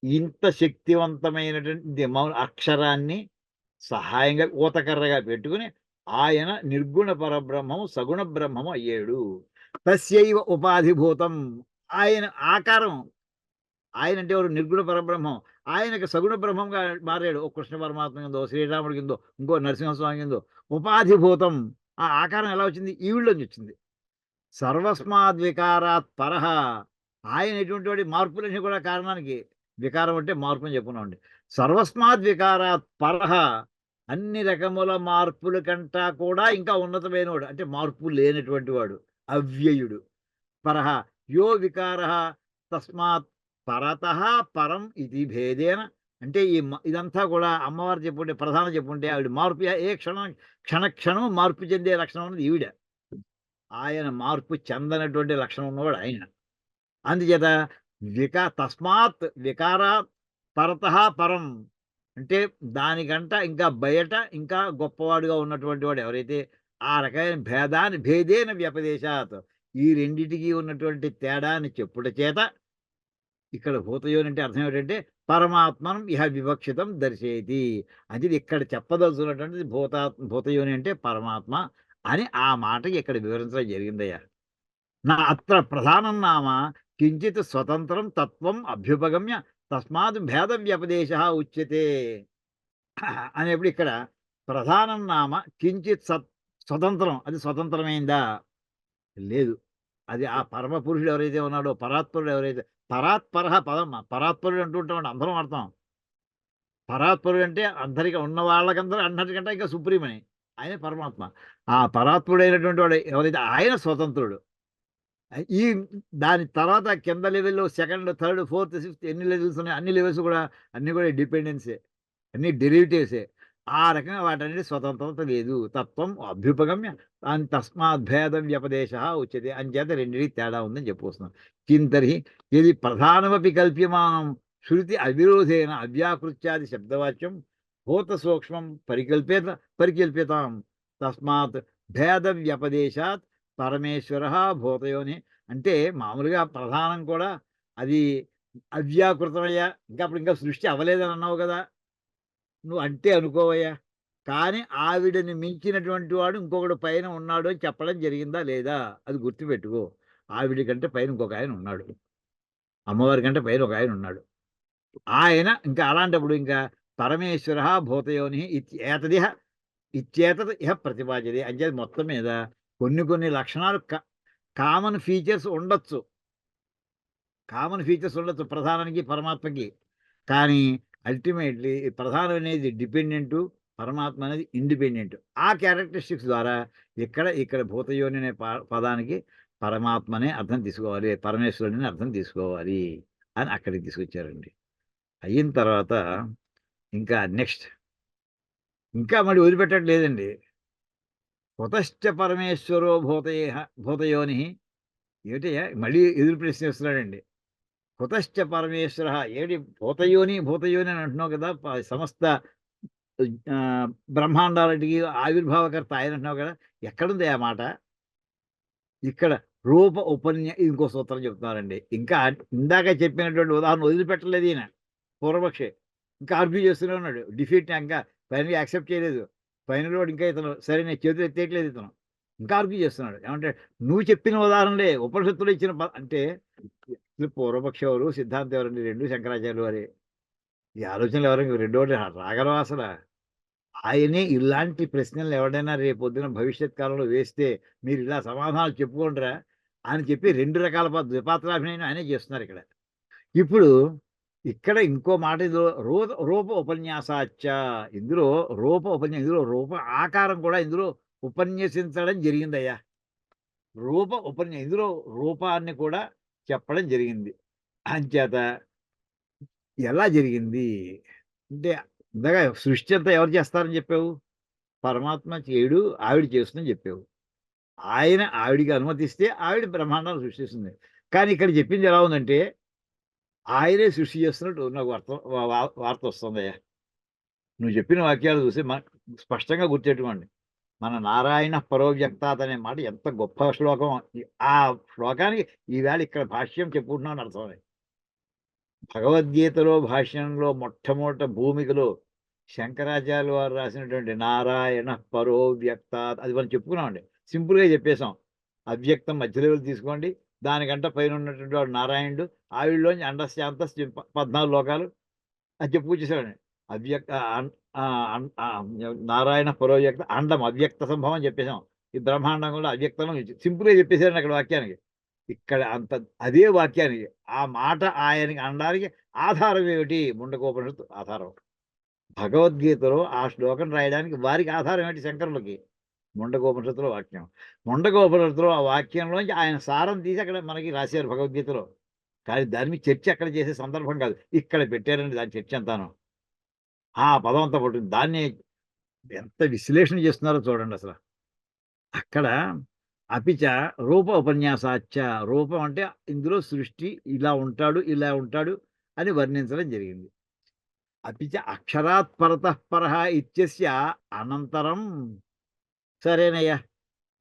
ఇంత శక్తివంతమైనటువంటి అక్షరాన్ని సహాయంగా ఊతకర్రగా పెట్టుకుని ఆయన నిర్గుణ పరబ్రహ్మము సగుణ బ్రహ్మము అయ్యాడు. తస్యైవ ఉపాధిభూతం, ఆయన ఆకారం, ఆయన అంటే ఎవరు? నిర్గుణ పరబ్రహ్మం. ఆయనకు సగుణ బ్రహ్మంగా మారాడు. ఓ కృష్ణ పరమాత్మ కిందో, శ్రీరాముడి కిందో, ఇంకో నరసింహస్వామి కిందో. ఉపాధిభూతం, ఆ ఆకారం ఎలా వచ్చింది? ఈవిళ్ళలోంచి వచ్చింది. సర్వస్మాద్వికారాత్ పరహ, ఆయన ఎటువంటి వాడి మార్పులన్నీ కూడా కారణానికి, వికారం అంటే మార్పు అని చెప్పుకున్నామండి. సర్వస్మాద్వికారాత్ పరహ, అన్ని రకముల మార్పుల కంటా కూడా ఇంకా ఉన్నతమైన వాడు, అంటే మార్పు లేనటువంటి వాడు, అవ్యయుడు. పరహ యో వికార తస్మాత్ పరతః పరం ఇది భేదేన. అంటే ఇదంతా కూడా అమ్మవారు చెప్పుంటే, ప్రధానం చెప్పుంటే ఆవిడ మార్పు ఏ క్షణం మార్పు చెందే లక్షణం ఉన్నది ఈవిడ. ఆయన మార్పు చెందనటువంటి లక్షణం ఉన్నవాడు ఆయన. అందుచేత తస్మాత్ వికార పరతః పరం అంటే దానికంట ఇంకా బయట ఇంకా గొప్పవాడుగా ఉన్నటువంటి వాడు ఎవరైతే ఆ రకమైన భేదేన వ్యపదేశాత్, ఈ రెండిటికి ఉన్నటువంటి తేడాన్ని చెప్పుట చేత ఇక్కడ భూతయోని అంటే అర్థం ఏంటంటే పరమాత్మనం ఇహ వివక్షితం దర్శయతి. అది ఇక్కడ చెప్పదలుచున్నటువంటిది భూతయోని అంటే పరమాత్మ అని ఆ మాటకి ఇక్కడ వివరించడం జరిగిందయ్యా. నా అత్ర ప్రధానం నామ కించిత్ స్వతంత్రం తత్వం అభ్యుపగమ్య తస్మాత్ భేద వ్యపదేశ ఉచ్యతే అనేప్పుడు ఇక్కడ ప్రధానం నామ కించిత్ స్వతంత్రం, అది స్వతంత్రమైందా? లేదు. అది ఆ పరమ పురుషుడు ఎవరైతే ఉన్నాడో, పరాత్పరుడు ఎవరైతే, పరాత్పర పదం పరాత్పరుడు అంటూ ఉంటామండి, అందరం వాడతాం. పరాత్పరుడు అంటే అందరికి ఉన్న వాళ్ళకందరూ అన్నిటికంటే ఇంకా సుప్రీం అని, ఆయనే పరమాత్మ. ఆ పరాత్పరుడైనటువంటి వాడు ఎవరైతే, ఆయన స్వతంత్రుడు. ఈ దాని తర్వాత కింద లెవెల్‌లో సెకండ్, థర్డ్, ఫోర్త్, ఫిఫ్త్ ఎన్ని లెవెల్స్ ఉన్నాయో అన్ని లెవెల్స్ కూడా అన్నీ కూడా డిపెండెన్సే. అన్నీ డెరివేటివ్సే. ఆ రకంగా వాటన్నిటి స్వతంత్రత లేదు. తత్వం అభ్యుపగమ్య తస్మాత్ భేద వ్యపదేశ ఉచ్యతే. అంచేత రెండిటికి తేడా ఉందని చెప్పుకొస్తున్నాం. కిం తర్హి యది ప్రధానమపి కల్ప్యమానం శృతి అవిరోధేన అవ్యాకృత్యాది శబ్దవాచ్యం భూత సూక్ష్మం పరికల్ప్యతాం తస్మాత్ భేద వ్యపదేశాత్ పరమేశ్వర భూతయోని. అంటే మామూలుగా ప్రధానం కూడా అది అవ్యాకృతమయ్యా, ఇంకా సృష్టి అవ్వలేదని అన్నావు కదా, నువ్వు అంటే అనుకోవయ్యా. కానీ ఆవిడని మించినటువంటి వాడు ఇంకొకడు పైన ఉన్నాడు అని చెప్పడం జరిగిందా లేదా? అది గుర్తుపెట్టుకో. ఆవిడ కంటే పైన ఇంకొక ఆయన ఉన్నాడు. అమ్మవారి కంటే పైన ఒక ఆయన ఉన్నాడు. ఆయన ఇంకా అలాంటప్పుడు ఇంకా పరమేశ్వర భూతయోని ఇత్యేతత్ ఇహ ప్రతిపాద్యతే. అంచేత మొత్తం మీద కొన్ని లక్షణాలు కామన్ ఫీచర్స్ ఉండొచ్చు. కామన్ ఫీచర్స్ ఉండొచ్చు ప్రధానానికి, పరమాత్మకి. కానీ అల్టిమేట్‌లీ ప్రధానం అనేది డిపెండెంటు, పరమాత్మ అనేది ఇండిపెండెంట్. ఆ క్యారెక్టరిస్టిక్స్ ద్వారా ఇక్కడ భూతయోని అనే పదానికి పరమాత్మనే అర్థం తీసుకోవాలి, పరమేశ్వరుడిని అర్థం తీసుకోవాలి అని అక్కడికి తీసుకొచ్చారండి. అయిన తర్వాత ఇంకా నెక్స్ట్ ఇంకా మళ్ళీ వదిలిపెట్టట్లేదండి. కుతశ్చ పరమేశ్వరో భూతయోని. ఏమిటయ్యా మళ్ళీ ఎదురు ప్రశ్న వేస్తున్నాడండి. కుతశ్చ పరమేశ్వర, ఏమిటి భూతయోని అని అంటున్నావు కదా, సమస్త బ్రహ్మాండాలకి ఆవిర్భావకర్త ఆయన అంటున్నావు కదా, ఎక్కడుంది ఆ మాట? ఇక్కడ రూప ఇంకో సూత్రం చెప్తున్నారండి. ఇంకా ఇందాక చెప్పినటువంటి ఉదాహరణ వదిలిపెట్టలేదు ఈయన పూర్వపక్షి. ఇంకా ఆర్గ్యూ చేస్తూనే ఉన్నాడు. డిఫీట్‌ని ఇంకా ఫైనల్‌గా యాక్సెప్ట్ చేయలేదు. ఫైనల్ వాడు ఇంకా ఇతను సరే నేను చేతులు ఎత్తేయట్లేదు ఇతను. ఇంకా ఆర్గ్యూ చేస్తున్నాడు. ఏమంటే నువ్వు చెప్పిన ఉదాహరణలే ఉపనిషత్తులు ఇచ్చిన అంటే పూర్వపక్షి ఎవరు, సిద్ధాంతం ఎవరండి? 2 శంకరాచార్యులు వారే. ఈ ఆలోచనలు ఎవరు రెండోటి రాగలవా అసల? ఆయనే ఇలాంటి ప్రశ్నలు ఎవడైనా రేపొద్దున భవిష్యత్ కాలంలో వేస్తే మీరు ఇలా సమాధానాలు చెప్పుకోండిరా అని చెప్పి 2 రకాల ద్విపాత్రాభినయం ఆయనే చేస్తున్నారు ఇక్కడ. ఇప్పుడు ఇక్కడ ఇంకో మాట, ఇందులో రూప ఉపన్యాసాచ్చ. ఇందులో ఇందులో రూప ఆకారం కూడా ఇందులో ఉపన్యసించడం జరిగిందయ్యా. ఇందులో రూపాన్ని కూడా చెప్పడం జరిగింది. అంచేత ఎలా జరిగింది అంటే, ఇందాక సృష్టి అంతా ఎవరు చేస్తారని చెప్పావు? పరమాత్మ చేయడు, ఆవిడ చేస్తుందని చెప్పావు. ఆవిడికి అనుమతిస్తే ఆవిడ బ్రహ్మాండాన్ని సృష్టిస్తుంది. కానీ ఇక్కడ చెప్పింది ఎలా ఉందంటే, ఆయనే సృష్టి చేస్తున్నట్టు నాకు వార్త వస్తుందయ్యా. నువ్వు చెప్పిన వాక్యాలు చూసి స్పష్టంగా గుర్తెట్టుకోండి. మన నారాయణ పరోవ్యక్తాత్ అనే మాట ఎంత గొప్ప శ్లోకం. ఆ శ్లోకానికి ఈవేళ ఇక్కడ భాష్యం చెప్పుకుంటున్నామని అర్థం. భగవద్గీతలో భాష్యంలో మొట్టమొదట భూమికలో శంకరాచార్యులు వారు రాసినటువంటి నారాయణ పరోవ్యక్తాత్ అది మనం చెప్పుకున్నామండి. సింపుల్‌గా చెప్పేసాం. అవ్యక్తం మధ్య లెవెల్ తీసుకోండి. దానికంటే పైన ఉన్నటువంటి వాడు నారాయణుడు. ఆవిడలోంచి అండస్య 14 లోకాలు అది చెప్పుకొచ్చేసాడండి. నారాయణ పరోవ్యక్త అండం అవ్యక్త సంభవం అని చెప్పేసాం. ఈ బ్రహ్మాండం కూడా అవ్యక్తంలో సింపుల్‌గా చెప్పేసారండి అక్కడ వాక్యానికి. ఇక్కడ అదే వాక్యానికి ఆ మాట ఆయనకి అనడానికి ఆధారం ఏమిటి? ముండకోపనిషత్తు ఆధారం. భగవద్గీతలో ఆ శ్లోకం రాయడానికి వారికి ఆధారం ఏంటి? శంకరులకి ముండకోపనిషత్తులో వాక్యం. ముండకోపనిషత్తులో ఆ వాక్యంలోంచి ఆయన సారం తీసి అక్కడ మనకి రాశారు భగవద్గీతలో. కానీ దాని మీద చర్చ అక్కడ చేసే సందర్భం కాదు. ఇక్కడ పెట్టారండి దాని చర్చ అంతాను. ఆ పదం అంతా పట్టుకుని దాన్ని ఎంత విశ్లేషణ చేస్తున్నారో చూడండి అసల. అక్కడ అపిచ రూప ఉపన్యాసాచ్చ. రూపం అంటే ఇందులో సృష్టి ఇలా ఉంటాడు అని వర్ణించడం జరిగింది. అపిచ అక్షరాత్ పరతః పరః ఇత్యస్య అనంతరం. సరేనయ్యా,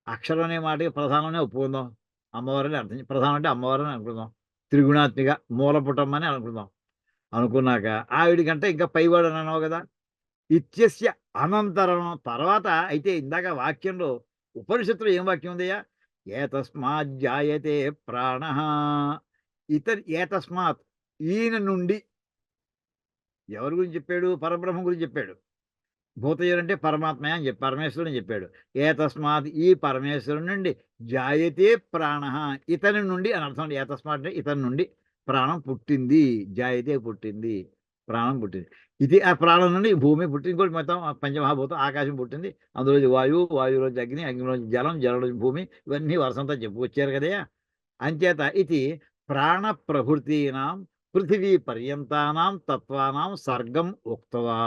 అక్షరం అనే మాటకి ప్రధానమనే ఒప్పుకుందాం. అమ్మవారని అర్థం, ప్రధానం అంటే అమ్మవారని అనుకుందాం. త్రిగుణాత్మిక మూలపుటం అని అనుకుందాం. అనుకున్నాక ఆవిడికంటే ఇంకా పైవాడని అన్నావు కదా. ఇత్యస్య అనంతరం తర్వాత అయితే ఇందాక వాక్యంలో ఉపనిషత్తులో ఏం వాక్యం ఉందయ్యా? ఏతస్మాజ్జాయతే ప్రాణః. ఏతస్మాత్ ఈయన నుండి ఎవరి గురించి చెప్పాడు? పరబ్రహ్మ గురించి చెప్పాడు. భూతయోని అంటే పరమాత్మయే అని చెప్పి పరమేశ్వరుడు అని చెప్పాడు. ఏతస్మాత్ ఈ పరమేశ్వరుడి నుండి జాయతే ప్రాణ, ఇతని నుండి అని అర్థం. ఏతస్మాత్ అంటే ఇతని నుండి ప్రాణం పుట్టింది. జాయతే పుట్టింది, ప్రాణం పుట్టింది. ఇది ఆ ప్రాణం నుండి భూమి పుట్టింది. ఇంకోటి మొత్తం పంచమహాభూతం ఆకాశం పుట్టింది. అందులోంచి వాయువు, వాయువులోంచి అగ్ని, అగ్నిలోంచి జలం, జలంలోంచి భూమి, ఇవన్నీ వరుసంతా చెప్పుకొచ్చారు కదయ్యా. అంచేత ఇది ప్రాణ ప్రభృతీనాం పృథివీ పర్యంతానాం తత్వానాం సర్గం ఉక్తవా.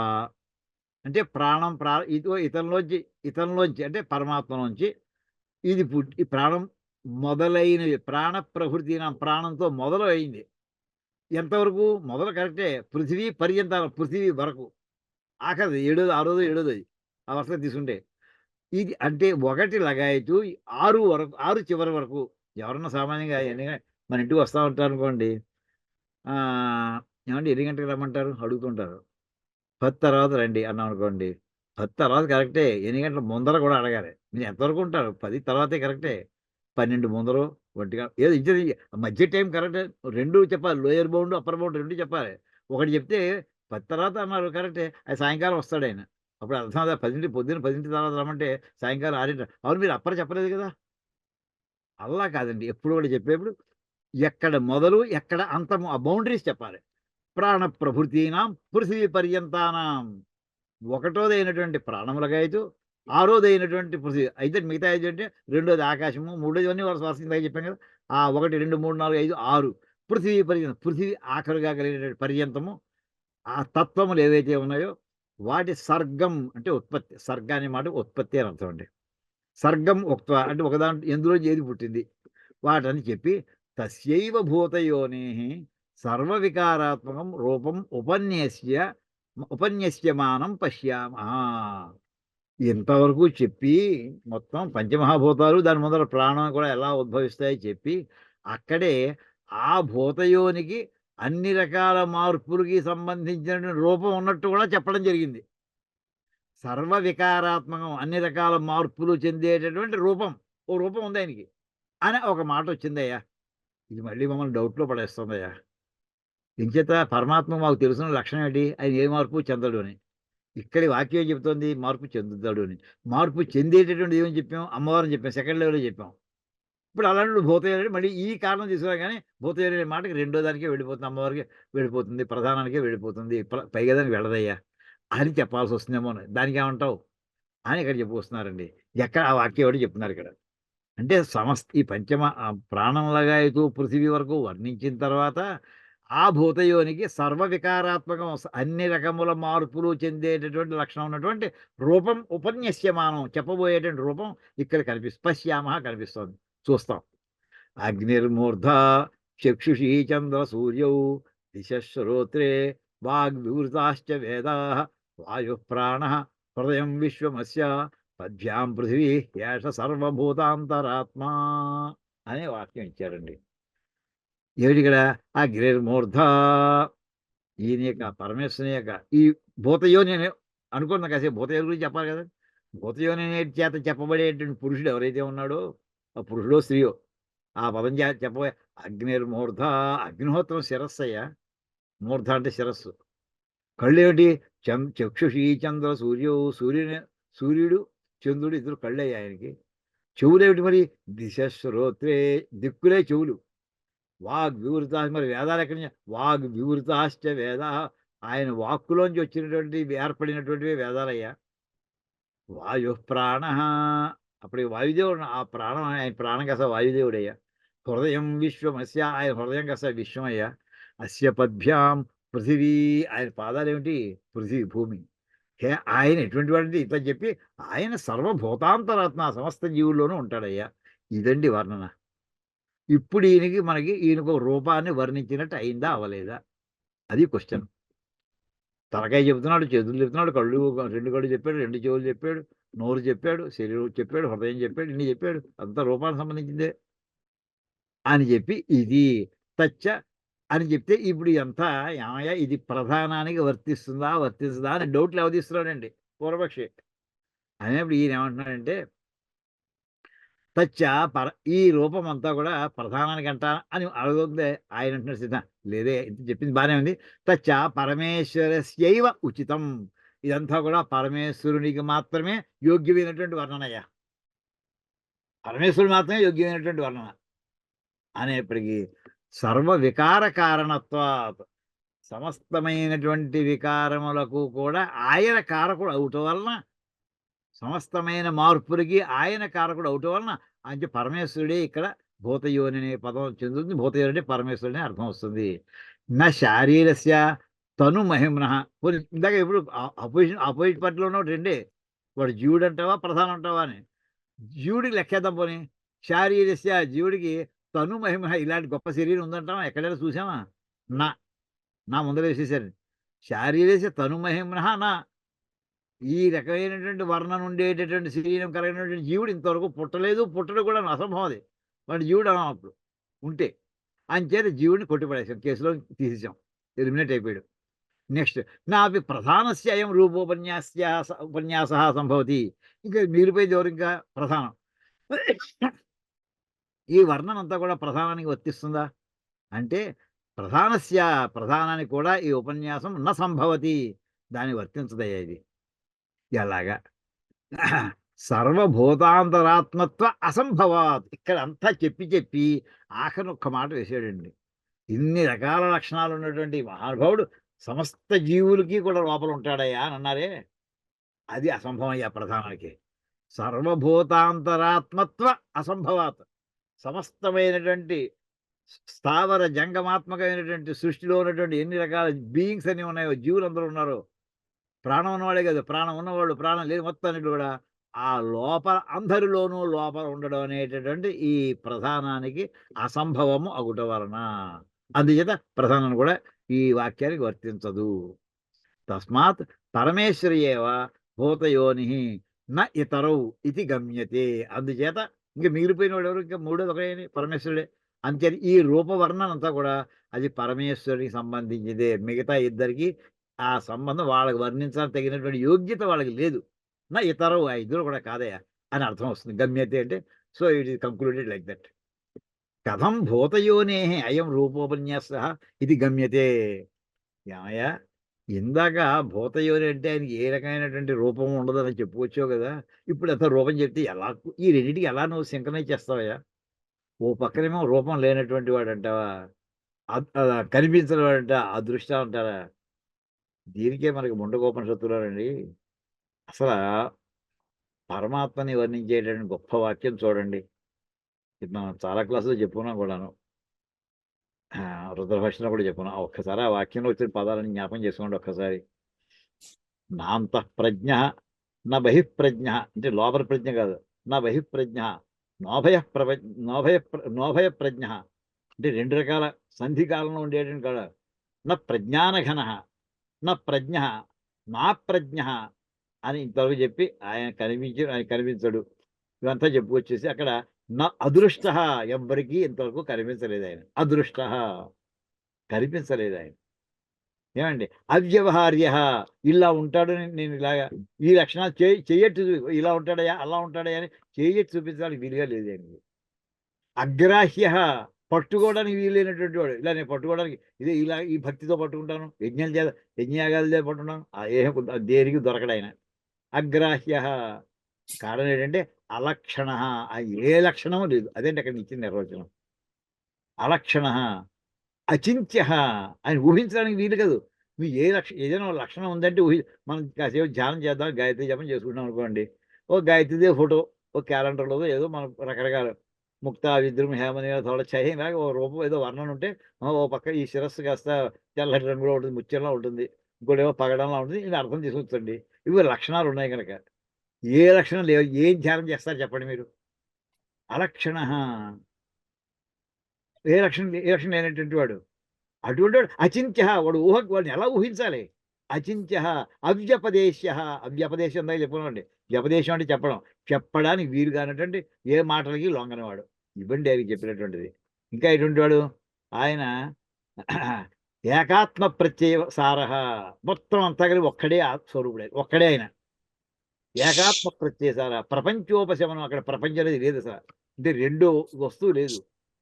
అంటే ప్రాణం ఇదో ఇతనిలోంచి అంటే పరమాత్మలోంచి ఇది ఈ ప్రాణం మొదలైనవి. ప్రాణ ప్రభృతీనాం ప్రాణంతో మొదలు అయింది. ఎంతవరకు మొదలు కరెక్టే. పృథివీ పర్యంతానం పృథివీ వరకు. ఆఖరిది ఏడోది, ఆరోదో, ఏడోది ఆ వరుసగా తీసుకుంటే. ఇది అంటే 1 లగాయతు 6 వరకు, 6 చివరి వరకు. ఎవరన్నా సామాన్యంగా మన ఇంటికి వస్తా ఉంటారనుకోండి, ఏమండి ఎన్ని గంటలకు రమ్మంటారు అడుగుతుంటారు. 10 తర్వాత రండి అన్నాం అనుకోండి. 10 తర్వాత కరెక్టే. ఎన్ని గంటల ముందర కూడా అడగాలి. మీరు ఎంతవరకు ఉంటారు? 10 తర్వాతే కరెక్టే. 12 ముందరో, 1 ఏదో ఇచ్చేది మధ్య టైం కరెక్టే. 2 చెప్పాలి. లోయర్ బౌండ్, అప్పర్ బౌండ్ 2 చెప్పాలి. ఒకటి చెప్తే 10 తర్వాత అన్నారు కరెక్టే. అది సాయంకాలం వస్తాడాయన. అప్పుడు అర్థం అవుదా? 10 పొద్దున్న 10 తర్వాత రమ్మంటే సాయంకాలం 6 అవును మీరు అప్పర్ చెప్పలేదు కదా! అలా కాదండి. ఎప్పుడు కూడా చెప్పేప్పుడు ఎక్కడ మొదలు, ఎక్కడ అంతము ఆ బౌండరీస్ చెప్పాలి. ప్రాణ ప్రభృతీనాం పృథివీ పర్యంతానాం. ఒకటోదైనటువంటి ప్రాణములకైతు, ఆరోదైనటువంటి పృథివీ. అయితే మిగతా 5 అంటే రెండోది ఆకాశము, మూడోది అన్నీ వరుస ఇందాక చెప్పాం కదా! 1, 2, 3, 4, 5, 6 పృథివీ పర్యంతం. పృథివీ ఆఖరుగా కలిగినటువంటి పర్యంతము. ఆ తత్వములు ఏవైతే ఉన్నాయో వాటి సర్గం అంటే ఉత్పత్తి. సర్గ అనే మాట ఉత్పత్తి అని అర్థం అండి. సర్గం ఉక్త్వా అంటే ఒకదాంట్లో ఎందులోంచి ఏది పుట్టింది వాటని చెప్పి తస్యైవ భూతయోనేః సర్వవికారాత్మకం రూపం ఉపన్యస్యమానం పశ్యామః. ఇంతవరకు చెప్పి మొత్తం పంచమహాభూతాలు దాని ముందర ప్రాణం కూడా ఎలా ఉద్భవిస్తాయో చెప్పి అక్కడే ఆ భూతయోనికి అన్ని రకాల మార్పులకి సంబంధించిన రూపం ఉన్నట్టు కూడా చెప్పడం జరిగింది. సర్వ వికారాత్మకం అన్ని రకాల మార్పులు చెందేటటువంటి రూపం. ఓ రూపం ఉంది ఆయనకి అని ఒక మాట వచ్చిందయ్యా. ఇది మళ్ళీ మమ్మల్ని డౌట్‌లో పడేస్తుందయ్యా. ఇంచేత పరమాత్మ మాకు తెలిసిన లక్షణం ఏంటి? ఆయన ఏ మార్పు చెందడు అని. ఇక్కడి వాక్యం ఏం చెప్తోంది? మార్పు చెందుతాడు అని. మార్పు చెందేటటువంటిది ఏమని చెప్పాం? అమ్మవారని చెప్పాం. సెకండ్ లెవెల్‌లో చెప్పాం. ఇప్పుడు అలాంటి భూతయోని మళ్ళీ ఈ కారణం తీసుకురా గానీ భూతయోని అనే మాటకి రెండో దానికే వెళ్ళిపోతుంది. అమ్మవారికే వెళ్ళిపోతుంది. ప్రధానానికే వెళ్ళిపోతుంది. పైగా దానికి వెళ్ళదయ్యా అని చెప్పాల్సొస్తుందేమో అని. దానికేమంటావు? అని ఇక్కడ చెప్పుకొస్తున్నారండి. ఎక్కడ ఆ వాక్యం ఒకటి చెప్తున్నారిక్కడ. అంటే ఈ ప్రాణంలగాయతూ పృథివీ వరకు వర్ణించిన తర్వాత ఆ భూతయోనికి సర్వ వికారాత్మకం అన్ని రకముల మార్పులు చెందేటటువంటి లక్షణం ఉన్నటువంటి రూపం ఉపన్యస్యమానం చెప్పబోయేటువంటి రూపం ఇక్కడ పశ్యామః కనిపిస్తోంది. చూస్తాం. అగ్నిర్మూర్ధ చక్షుషీ చంద్ర సూర్యౌ దిశశ్రోత్రే వాగ్వివృతాశ్చ వేదాః వాయుః ప్రాణః హృదయం విశ్వమస్య పద్భ్యాం పృథివీ ఏష సర్వభూతాంతరాత్మా అనే వాక్యం ఇచ్చారండి. ఏమిటిక్కడ అగ్నిర్మూర్ధ ఈయన యొక్క పరమేశ్వరుని యొక్క ఈ భూతయోని అని అనుకున్న కాసేపు భూతయోని గురించి చెప్పాలి కదా! భూతయోని చేత చెప్పబడేటువంటి పురుషుడు ఎవరైతే ఉన్నాడో ఆ పురుషుడో స్త్రీయో ఆ పదం చేత చెప్పబోయే అగ్నిర్మూర్ధ అగ్నిహోత్రం శిరస్సయ్యా. మూర్ధ అంటే శిరస్సు. కళ్ళేమిటి? చక్షుషీ చంద్ర సూర్యుడు చంద్రుడు ఇద్దరు కళ్ళయ్యా ఆయనకి. చెవులేమిటి మరి? దిశశ్రోత్రే దిక్కులే చెవులు. వాగ్వివృతా మరి వేదాలు ఎక్కడి నుంచి? వాగ్వివృతాశ్చ వేదాః ఆయన వాక్కులోంచి వచ్చినటువంటి ఏర్పడినటువంటివే వేదాలయ్యా. వాయుః ప్రాణః అప్పటికి వాయుదేవుడు ఆ ప్రాణం ఆయన ప్రాణం కాస్త వాయుదేవుడయ్యా. హృదయం విశ్వమస్య ఆయన హృదయం కాస్త విశ్వమయ్యా. అస్య పద్భ్యాం పృథివీ ఆయన పాదాలేమిటి? పృథివీ భూమి. ఆయన ఎటువంటి వాడంటే ఇట్లా చెప్పి ఆయన సర్వభూతాంతరాత్మ సమస్త జీవుల్లోనూ ఉంటాడయ్యా. ఇదండి వర్ణన. ఇప్పుడు ఈయనకు రూపాన్ని వర్ణించినట్టు అయిందా? అవ్వలేదా? అది క్వెషన్. తలకాయ చెప్తున్నాడు, చేతులు చెప్తున్నాడు, 2 కళ్ళు చెప్పాడు, 2 చెవులు చెప్పాడు, నోరు చెప్పాడు, శరీరం చెప్పాడు, హృదయం చెప్పాడు, ఇన్ని చెప్పాడు. అంతా రూపానికి సంబంధించిందే అని చెప్పి ఇది తచ్చ అని చెప్తే ఇప్పుడు ఇదంతా ఏమయ్యా ఇది ప్రధానానికి వర్తిస్తుందా? వర్తించదా? అని డౌట్లు అవధిస్తున్నాడండి పూర్వపక్షి. అనేప్పుడు ఈయన ఏమంటున్నాడంటే తచ్చ పర ఈ రూపం అంతా కూడా ప్రధానానికి అంట అని అడుగుతుంది ఆయన అంటున్నారు సీత. లేదే, ఇంత చెప్పింది బాగానే ఉంది. తచ్చ పరమేశ్వరస్యైవ ఉచితం. ఇదంతా కూడా పరమేశ్వరునికి మాత్రమే యోగ్యమైనటువంటి వర్ణనయ్య. పరమేశ్వరుడు మాత్రమే యోగ్యమైనటువంటి వర్ణన అనేప్పటికీ సర్వ వికార కారణత్వాత్, సమస్తమైనటువంటి వికారములకు కూడా ఆయన కారకుడు అవటం వలన, సమస్తమైన మార్పులకి ఆయన కారకుడు అవటం వలన అంటే పరమేశ్వరుడే ఇక్కడ భూతయోని అనే పదం చెందుతుంది. భూతయోని అంటే పరమేశ్వరుడే అర్థం వస్తుంది. నా శారీరస్య తను మహిమ్న. ఇందాక ఇప్పుడు అపోజిట్ పార్టీలో ఉన్న రెండే, వాడు జీవుడు అంటావా ప్రధానం అంటావా అని. జీవుడికి లెక్కేద్దాం పోనీ. శారీరస్య జీవుడికి తను మహిమ, ఇలాంటి గొప్ప శరీరం ఉందంటావా? ఎక్కడైనా చూసామా? నా నా ముందర వేసేసారు. శారీరస్య తను మహిమ్న నా. ఈ రకమైనటువంటి వర్ణన ఉండేటటువంటి శరీరం కలిగినటువంటి జీవుడు ఇంతవరకు పుట్టలేదు, పుట్టడు కూడా అసంభవం. అది వాడి జీవుడు అన్నాం అప్పుడు ఉంటే. అంచేత జీవుడిని కొట్టిపడేసాం, కేసులో తీసేసాం, ఎలిమినేట్ అయిపోయాడు. నెక్స్ట్ నాపి ప్రధానస్య అయం ఉపన్యాస సంభవతి. ఇంకా మిగిలిపోయేది ఎవరు? ఇంకా ప్రధానం. ఈ వర్ణన అంతా కూడా ప్రధానానికి వర్తిస్తుందా అంటే ప్రధానస్య, ప్రధానానికి కూడా ఈ ఉపన్యాసం న సంభవతి, దాన్ని వర్తించదయ్యా ఇది. ఎలాగా? సర్వభూతాంతరాత్మత్వ అసంభవాత్. ఇక్కడ అంతా చెప్పి చెప్పి ఆఖరి ఒక్క మాట వేసాడండి. ఇన్ని రకాల లక్షణాలు ఉన్నటువంటి మహానుభావుడు సమస్త జీవులకి కూడా లోపల ఉంటాడయ్యా అని అన్నారే, అది అసంభవం అయ్యా ప్రధానానికి. సర్వభూతాంతరాత్మత్వ అసంభవాత్. సమస్తమైనటువంటి స్థావర జంగమాత్మకమైనటువంటి సృష్టిలో ఉన్నటువంటి ఎన్ని రకాల బీయింగ్స్ అన్ని ఉన్నాయో, జీవులు అందరూ ఉన్నారో, ప్రాణం ఉన్నవాడే కాదు, ప్రాణం ఉన్నవాళ్ళు, ప్రాణం లేదు, మొత్తాన్ని కూడా ఆ లోపల అందరిలోనూ లోపల ఉండడం అనేటటువంటి ఈ ప్రధానానికి అసంభవము అగుట వలన, అందుచేత ప్రధానం కూడా ఈ వాక్యానికి వర్తించదు. తస్మాత్ పరమేశ్వరయేవ భూతయోని న ఇతరౌ ఇది గమ్యతే. అందుచేత ఇంక మిగిలిపోయిన వాడు ఎవరు? ఇంకా మూడోది ఒకడే, పరమేశ్వరుడే. అంతే. ఈ రూపవర్ణన అంతా కూడా అది పరమేశ్వరుడికి సంబంధించిందే. మిగతా ఇద్దరికి ఆ సంబంధం వాళ్ళకి వర్ణించాలని తగినటువంటి యోగ్యత వాళ్ళకి లేదు. నా ఇతరు ఆ ఇద్దరు కూడా కాదయా అని అర్థం వస్తుంది. గమ్యతే అంటే so it is concluded like that. కథం భూతయోనే అయం రూపోపన్యాస ఇది గమ్యతే. ఏమయ్యా, ఇందాక భూతయోని అంటే ఆయనకి ఏ రకమైనటువంటి రూపం ఉండదని చెప్పుకోవచ్చావు కదా, ఇప్పుడు అంత రూపం చెప్తే ఎలా ఈ రెండింటికి ఎలా నువ్వు సింక్రనైజ్ చేస్తావయ్యా? ఓ పక్కనేమో రూపం లేనటువంటి వాడు అంటావా, కనిపించని వాడంట అదృష్ట అంటారా? దీనికే మనకి ముండకోపనిషత్తులోనండి అసలు పరమాత్మని వర్ణించేటటువంటి గొప్ప వాక్యం చూడండి. ఇది మనం చాలా క్లాసులో చెప్పుకున్నాం కూడాను, రుద్రభాషలో కూడా చెప్పుకున్నాం. ఒక్కసారి ఆ వాక్యంలో వచ్చిన పదాలని జ్ఞాపకం చేసుకోండి ఒక్కసారి. నాంతః ప్రజ్ఞ నా బహిఃప్రజ్ఞ, అంటే లోపల ప్రజ్ఞ కాదు, నా బహిఃప్రజ్ఞ నోభయ ప్రజ్ఞ, అంటే రెండు రకాల సంధి కాలంలో ఉండేటువంటి కాదు. నా ప్రజ్ఞానఘన నా ప్రజ్ఞ నా ప్రజ్ఞ అని ఇంతవరకు చెప్పి ఆయన కనిపించడు. ఇవంతా చెప్పుకొచ్చేసి అక్కడ నా అదృష్ట, ఎవ్వరికీ ఇంతవరకు కనిపించలేదు ఆయన. అదృష్ట కనిపించలేదు ఆయన. ఏమండి? అవ్యవహార్య, ఇలా ఉంటాడు, నేను ఇలాగా ఈ లక్షణాలు చెయ్యట్టు, ఇలా ఉంటాడయా అలా ఉంటాడయా అని చెయ్యట్టు చూపించడానికి వీలుగా లేదు ఆయనకి. అగ్రాహ్య, పట్టుకోవడానికి వీలైనటువంటి వాడు. ఇలా నేను పట్టుకోవడానికి ఇదే ఇలా ఈ భక్తితో పట్టుకుంటాను, యజ్ఞయాగాలు పట్టుకుంటాను, దేనికి దొరకడు ఆయన. అగ్రాహ్య, కారణం ఏంటంటే అలక్షణ, ఏ లక్షణము లేదు. అదేంటి అక్కడ ఇచ్చిన నిర్వచనం. అలక్షణ అచింత్య, ఆయన ఊహించడానికి వీలు కాదు. మీకు ఏదైనా లక్షణం ఉందంటే మనం కాసేపు ధ్యానం చేద్దాం, గాయత్రి జపం చేసుకుంటాం అనుకోండి, ఓ గాయత్రిదే ఫోటో ఓ క్యాలెండర్లో ఏదో మనం రకరకాల ముక్త విద్రుం హేమని తోడఛాయి ఇలాగ ఓ రూపం ఏదో వర్ణన ఉంటే, ఓ పక్క ఈ శిరస్సు కాస్త తెల్లటి రంగులో ఉంటుంది, ముత్యంలా ఉంటుంది, ఇంకోటి ఏమో పగడంలా ఉంటుంది, ఇది అర్థం చేసుకోవచ్చండి. ఇవి లక్షణాలు ఉన్నాయి కనుక. ఏ లక్షణం లేవు, ఏం ధ్యానం చేస్తారు చెప్పండి మీరు? అలక్షణ, ఏ లక్షణం లేనటువంటి వాడు. అటువంటి వాడు అచింత్య, వాడిని ఎలా ఊహించాలి? అచింత్య అవ్యపదేశ్య, అవ్యపదేశం దాకా చెప్పుకోండి. వ్యపదేశం అంటే చెప్పడానికి వీలు కానటువంటి ఏ మాటలకి లొంగనివాడు. ఇవ్వండి ఆయనకి చెప్పినటువంటిది. ఇంకా ఎటువంటి వాడు ఆయన? ఏకాత్మ ప్రత్యయ సారహ, మొత్తం అంతా కలిపి ఒక్కడే స్వరూపుడే, ఒక్కడే ఆయన. ఏకాత్మ ప్రత్యయ సార, ప్రపంచోపశమనం. అక్కడ ప్రపంచం అనేది లేదు అసలు. అంటే రెండో వస్తువు లేదు.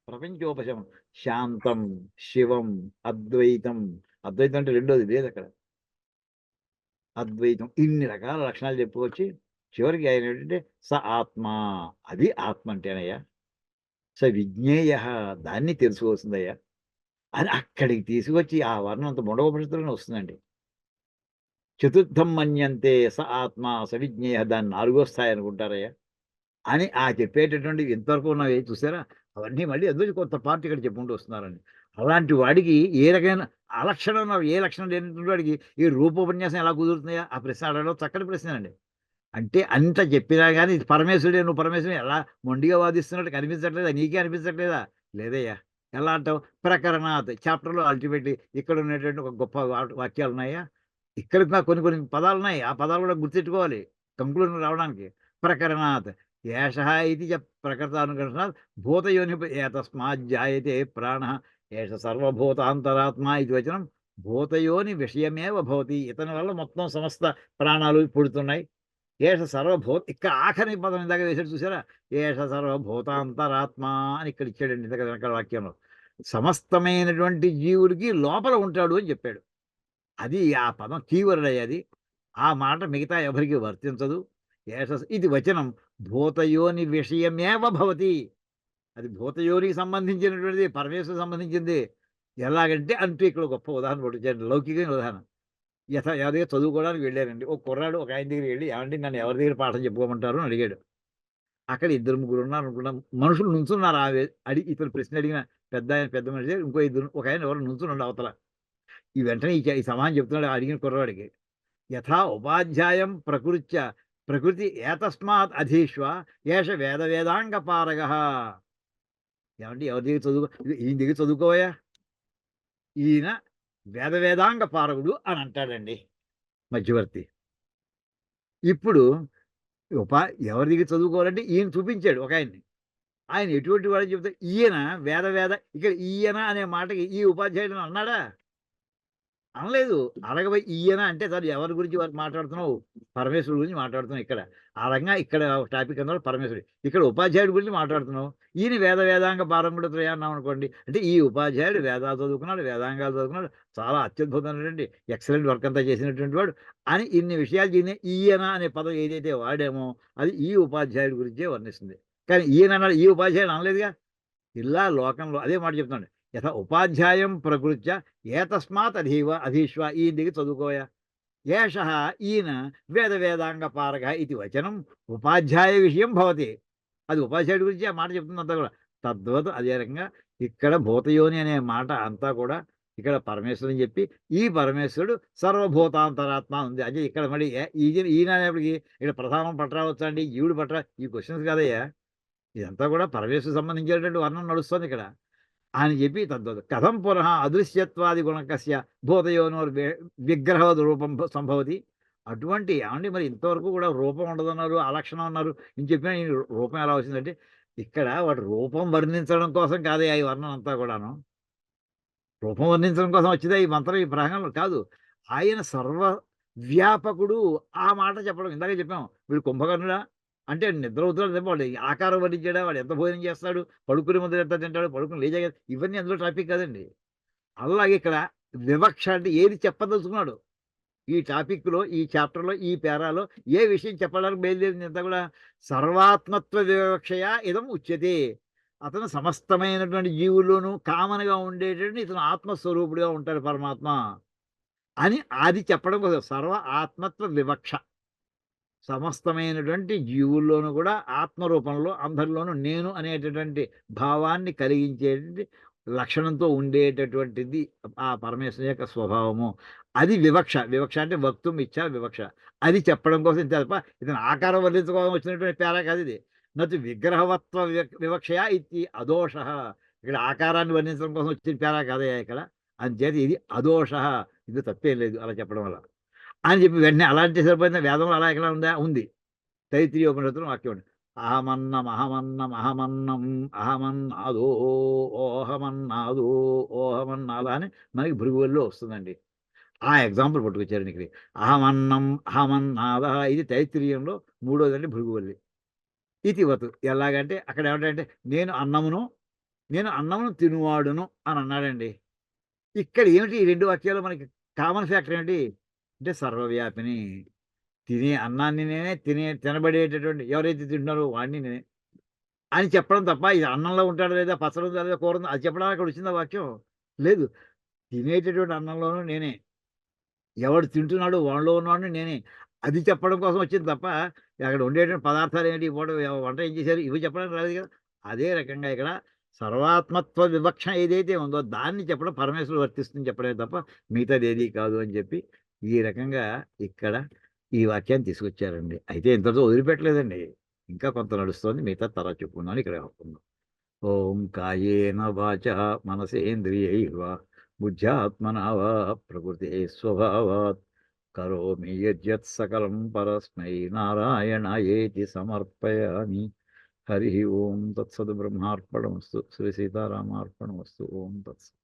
ప్రపంచోపశమనం. శాంతం, శివం, అద్వైతం. అద్వైతం అంటే రెండోది లేదక్కడ. అద్వైతం. ఇన్ని రకాల లక్షణాలు చెప్పుకొచ్చి చివరికి ఆయన ఏంటంటే స ఆత్మ. అది ఆత్మ అంటేనయ్యా. స విజ్ఞేయః. దాన్ని తెలుసుకోవాల్సిందయ్యా అని అక్కడికి తీసుకొచ్చి ఆ వర్ణం అంత ముండకోపనిషత్తులోనే వస్తుందండి. చతుర్థం మన్యంతే స ఆత్మ స విజ్ఞేయః. దాన్ని నాలుగో స్థాయి అనుకుంటారయ్యా అని చెప్పేటటువంటి ఇంతవరకు ఉన్నవి చూసారా? అవన్నీ మళ్ళీ అందులో కొంత పార్ట్ ఇక్కడ చెప్పుకుంటూ వస్తున్నారండి. అలాంటి వాడికి ఏ రకమైన అలక్షణం ఏ లక్షణం లేనటువంటి వాడికి ఈ రూపోపన్యాసం ఎలా కుదురుతున్నాయా? ఆ ప్రశ్న అడగడం చక్కటి ప్రశ్నేనండి. అంటే అంత చెప్పినా గాని ఇది పరమేశ్వరుడే, నువ్వు పరమేశ్వరుడు ఎలా మొండిగా వాదిస్తున్నట్టు కనిపించట్లేదా? నీకే అనిపించట్లేదా? లేదయ్యా! ఎలా అంటావు? ప్రకరణాత్ చాప్టర్‌లో అల్టిమేట్‌లీ ఇక్కడ ఉన్నటువంటి ఒక గొప్ప వాక్యాలున్నాయా? ఇక్కడ ఇంకా కొన్ని కొన్ని పదాలున్నాయి. ఆ పదాలు కూడా గుర్తెట్టుకోవాలి కంక్లూజన్‌కి రావడానికి. ప్రకరణాత్ ఏషః ఇది ప్రకృతానుకరణాత్ భూతయోని ఏతస్మాత్ జాయతే ప్రాణః ఏష సర్వభూతాంతరాత్మ ఇది వచనం భూతయోని విషయమేవ భవతి. ఇతని వల్ల మొత్తం సమస్త ప్రాణాలు పుడుతున్నాయి. ఏష ఇక్కడ ఆఖరి పదం ఇందాక వేసాడు చూసారా? ఏష సర్వభూతాంతరాత్మ అని ఇక్కడ ఇచ్చాడండి ఇందాక వెనకాల వాక్యంలో. సమస్తమైనటువంటి జీవుడికి లోపల ఉంటాడు అని చెప్పాడు. అది ఆ పదం కీవర్డ్ అయ్యది. ఆ మాట మిగతా ఎవరికీ వర్తించదు. ఇది వచనం భూతయోని విషయమేవ భవతి. అది భూతయోనికి సంబంధించినటువంటిది, పరమేశ్వరునికి సంబంధించింది. ఎలాగంటే అంటూ ఇక్కడ గొప్ప ఉదాహరణ పట్టించాడు. లౌకికమైన ఉదాహరణ. అదే చదువుకోవడానికి వెళ్ళారండి. ఒక కుర్రాడు ఒక ఆయన దగ్గరికి వెళ్లి, "ఏవండీ నన్ను ఎవరి దగ్గర పాఠం చెప్పుకోమంటారు?" అని అడిగాడు. అక్కడ ఇద్దరు ముగ్గురు ఉన్నారనుకుంటాం. మనుషులు నుంచున్నారు. ఇతను ప్రశ్న అడిగిన పెద్ద మనిషి ఇంకో ఇద్దరు ఒకాయన ఎవరో నుంచున్నాడు అవతల. ఈ వెంటనే ఈ సమాధానం చెప్తున్నాడు అడిగిన కుర్రవాడికి. "యథా ఉపాధ్యాయం ప్రకృతి ఏతస్మాత్ అధీష్వ ఏష వేద వేదాంగ పారగః." ఏవండీ ఎవరి దగ్గర ఈయన దగ్గర చదువుకోవయ్యా. ఈయన వేద వేదాంగ పారగుడు అని అంటాడండి మధ్యవర్తి. ఇప్పుడు ఉపా ఎవరి దగ్గర చదువుకోవాలంటే ఈయన చూపించాడు ఒకాయన్ని. ఆయన ఎటువంటి వాడని చెప్తే ఈయన ఇక్కడ ఈయన అనే మాటకి ఈ ఉపాధ్యాయుడు అన్నాడా? అనలేదు. అడగబోయి ఈయన అంటే చాలు ఎవరి గురించి మాట్లాడుతున్నావు? పరమేశ్వరుడు గురించి మాట్లాడుతున్నావు ఇక్కడ. ఆ రకంగా ఇక్కడ టాపిక్ అన్నాడు పరమేశ్వరుడు. ఇక్కడ ఉపాధ్యాయుడి గురించి మాట్లాడుతున్నావు. ఈయన వేదాంగ పారంగడుతుడు అన్నాం అనుకోండి. అంటే ఈ ఉపాధ్యాయుడు వేదాలు చదువుకున్నాడు, వేదాంగాలు చదువుకున్నాడు. చాలా అత్యద్భుతమైనటువంటి ఎక్సలెంట్ వర్క్ అంతా చేసినటువంటి వాడు అని ఇన్ని విషయాలు ఈయన అనే పదం ఏదైతే వాడామో అది ఈ ఉపాధ్యాయుడి గురించే వర్ణిస్తుంది. కానీ ఈయన అన్నాడు, ఈ ఉపాధ్యాయుడు అనలేదుగా. ఇలా లోకంలో అదే మాట చెప్తున్నాడు. యథ ఉపాధ్యాయం ప్రకృత్య ఏతస్మాత్ అధీష్వ. ఈయన దగ్గర చదువుకోయా. ఏషః ఈయన వేదాంగ పారగ ఇది వచనం ఉపాధ్యాయ విషయం భవతి. అది ఉపాధ్యాయుడి గురించి ఆ మాట చెప్తుందంతా కూడా. తద్వత్ అదే రకంగా ఇక్కడ భూతయోని అనే మాట అంతా కూడా ఇక్కడ పరమేశ్వరుని చెప్పి ఈ పరమేశ్వరుడు సర్వభూతాంతరాత్మ ఉంది. అదే ఇక్కడ మళ్ళీ ఈయన అనేప్పటికి ఇక్కడ ప్రధానం పట్టరావచ్చా అండి? జీవుడు పట్టరా? ఈ క్వశ్చన్స్ కాదయ్యా. ఇదంతా కూడా పరమేశ్వరుడికి సంబంధించినటువంటి వర్ణం నడుస్తుంది ఇక్కడ. అని చెప్పి తద్వత్ కథం పునః అదృశ్యత్వాది గుణకస్య భూతయోనోర్ విగ్రహవద్ రూపం సంభవతి. అటువంటి ఏమండి మరి ఇంతవరకు కూడా రూపం ఉండదన్నారు, అలక్షణం అన్నారు. నేను చెప్పిన ఈ రూపం ఎలా వచ్చిందంటే ఇక్కడ వాటి రూపం వర్ణించడం కోసం కాదయ్యా ఈ వర్ణన అంతా కూడాను. రూపం వర్ణించడం కోసం వచ్చిందా ఈ మంత్రం, ఈ ప్రహంగంలో కాదు. ఆయన సర్వ వ్యాపకుడు ఆ మాట చెప్పడం. ఇందాకే చెప్పాం. వీడు కుంభకర్ణుడా? అంటే నిద్రపోతున్నాడు తప్ప వాడు ఆకారం వర్ణించాడా? వాడు ఎంత భోజనం చేస్తాడు? పడుకునే ముందు ఎంత తింటాడు? పడుకుని లేచాక ఇవన్నీ అందులో టాపిక్ కాదండి. అలాగే ఇక్కడ వివక్ష అంటే ఏది చెప్పదలుచుకున్నాడు? ఈ టాపిక్‌లో, ఈ చాప్టర్‌లో, ఈ పేరాలో ఏ విషయం చెప్పడానికి బయలుదేరిందంతా కూడా సర్వాత్మత్వ వివక్షయా ఇదం ఉచ్యతే. అతను సమస్తమైనటువంటి జీవుల్లోనూ కామన్‌గా ఉండేటటువంటి ఇతను ఆత్మస్వరూపుడుగా ఉంటాడు పరమాత్మ అని అది చెప్పడం కోసం సర్వ ఆత్మత్వ వివక్ష. సమస్తమైనటువంటి జీవుల్లోనూ కూడా ఆత్మరూపంలో అందరిలోనూ నేను అనేటటువంటి భావాన్ని కలిగించేటువంటి లక్షణంతో ఉండేటటువంటిది ఆ పరమేశ్వరుని యొక్క స్వభావము. అది వివక్ష. వివక్ష అంటే వక్తుం ఇచ్చా వివక్ష. అది చెప్పడం కోసం ఇంతే తప్ప ఇతను ఆకారం వర్ణించుకోవడం వచ్చినటువంటి పేరా కాదిది. నతు విగ్రహవత్వ వివక్షయా ఇది అదోషః. ఇక్కడ ఆకారాన్ని వర్ణించడం కోసం వచ్చిన పేరా కాదయ్యా ఇక్కడ. అంచేత ఇది అదోషః. ఇది తప్పేం లేదు అలా చెప్పడం వల్ల. అని చెప్పి వెంటనే అలాంటి సరిపోయిందా? వేదంలో అలా ఎక్కడ ఉందా? ఉంది. తైత్రీయోపనిషత్తులో వాక్యం ఉంది. అహమన్నం అహమన్నాదో ఓహమన్నాద అని మనకి భృగువుల్లో వస్తుందండి. ఆ ఎగ్జాంపుల్ పట్టుకొచ్చారండి ఇక్కడికి. అహమన్నాద ఇది తైత్రీయంలో మూడోదండి భృగువల్లి. ఇతివతు ఎలాగంటే అక్కడ ఏమిటంటే నేను అన్నమును తినువాడును అని అన్నాడండి. ఇక్కడ ఏమిటి ఈ 2 వాక్యాల్లో మనకి కామన్ ఫ్యాక్టర్ ఏంటి? అంటే సర్వవ్యాపిని. తినే అన్నాన్ని నేనే, తినబడేటటువంటి ఎవరైతే తింటున్నారో వాడిని నేనే అని చెప్పడం తప్ప, ఇది అన్నంలో ఉంటాడా లేదా, పచ్చడి ఉందా లేదా, కూర ఉందా అది చెప్పడానికి అక్కడ వచ్చిందా వాక్యం? లేదు. తినేటటువంటి అన్నంలోనూ నేనే. ఎవడు తింటున్నాడో వానిలో ఉన్నవాడిని నేనే. అది చెప్పడం కోసం వచ్చింది తప్ప, అక్కడ ఉండేటువంటి పదార్థాలేంటి, వంట ఏం చేశారు, ఇవి చెప్పడానికి రాలేదు కదా! అదే రకంగా ఇక్కడ సర్వాత్మత్వ వివక్ష ఏదైతే ఉందో దాన్ని చెప్పడం పరమేశ్వరుడు వర్తిస్తుందని చెప్పడమే తప్ప, మిగతాదేది కాదు అని చెప్పి, ఈ రకంగా ఇక్కడ ఈ వాక్యాన్ని తీసుకొచ్చారండి. అయితే ఇంతటితో వదిలిపెట్టలేదండి. ఇంకా కొంత నడుస్తోంది. మిగతాది తర్వాత చెప్పుకుందాం అని ఇక్కడ ఆపుకుందాం. ఓం కాయేన వాచా మనసేంద్రియైర్వా బుద్ధ్యాత్మనా వా ప్రకృతే స్వభావాత్ కరోమి యద్యత్ సకలం పరస్మై నారాయణాయేతి సమర్పయామి. హరి ఓం తత్సత్ బ్రహ్మార్పణమస్తు శ్రీ సీతారామార్పణమస్తు ఓం తత్సత్.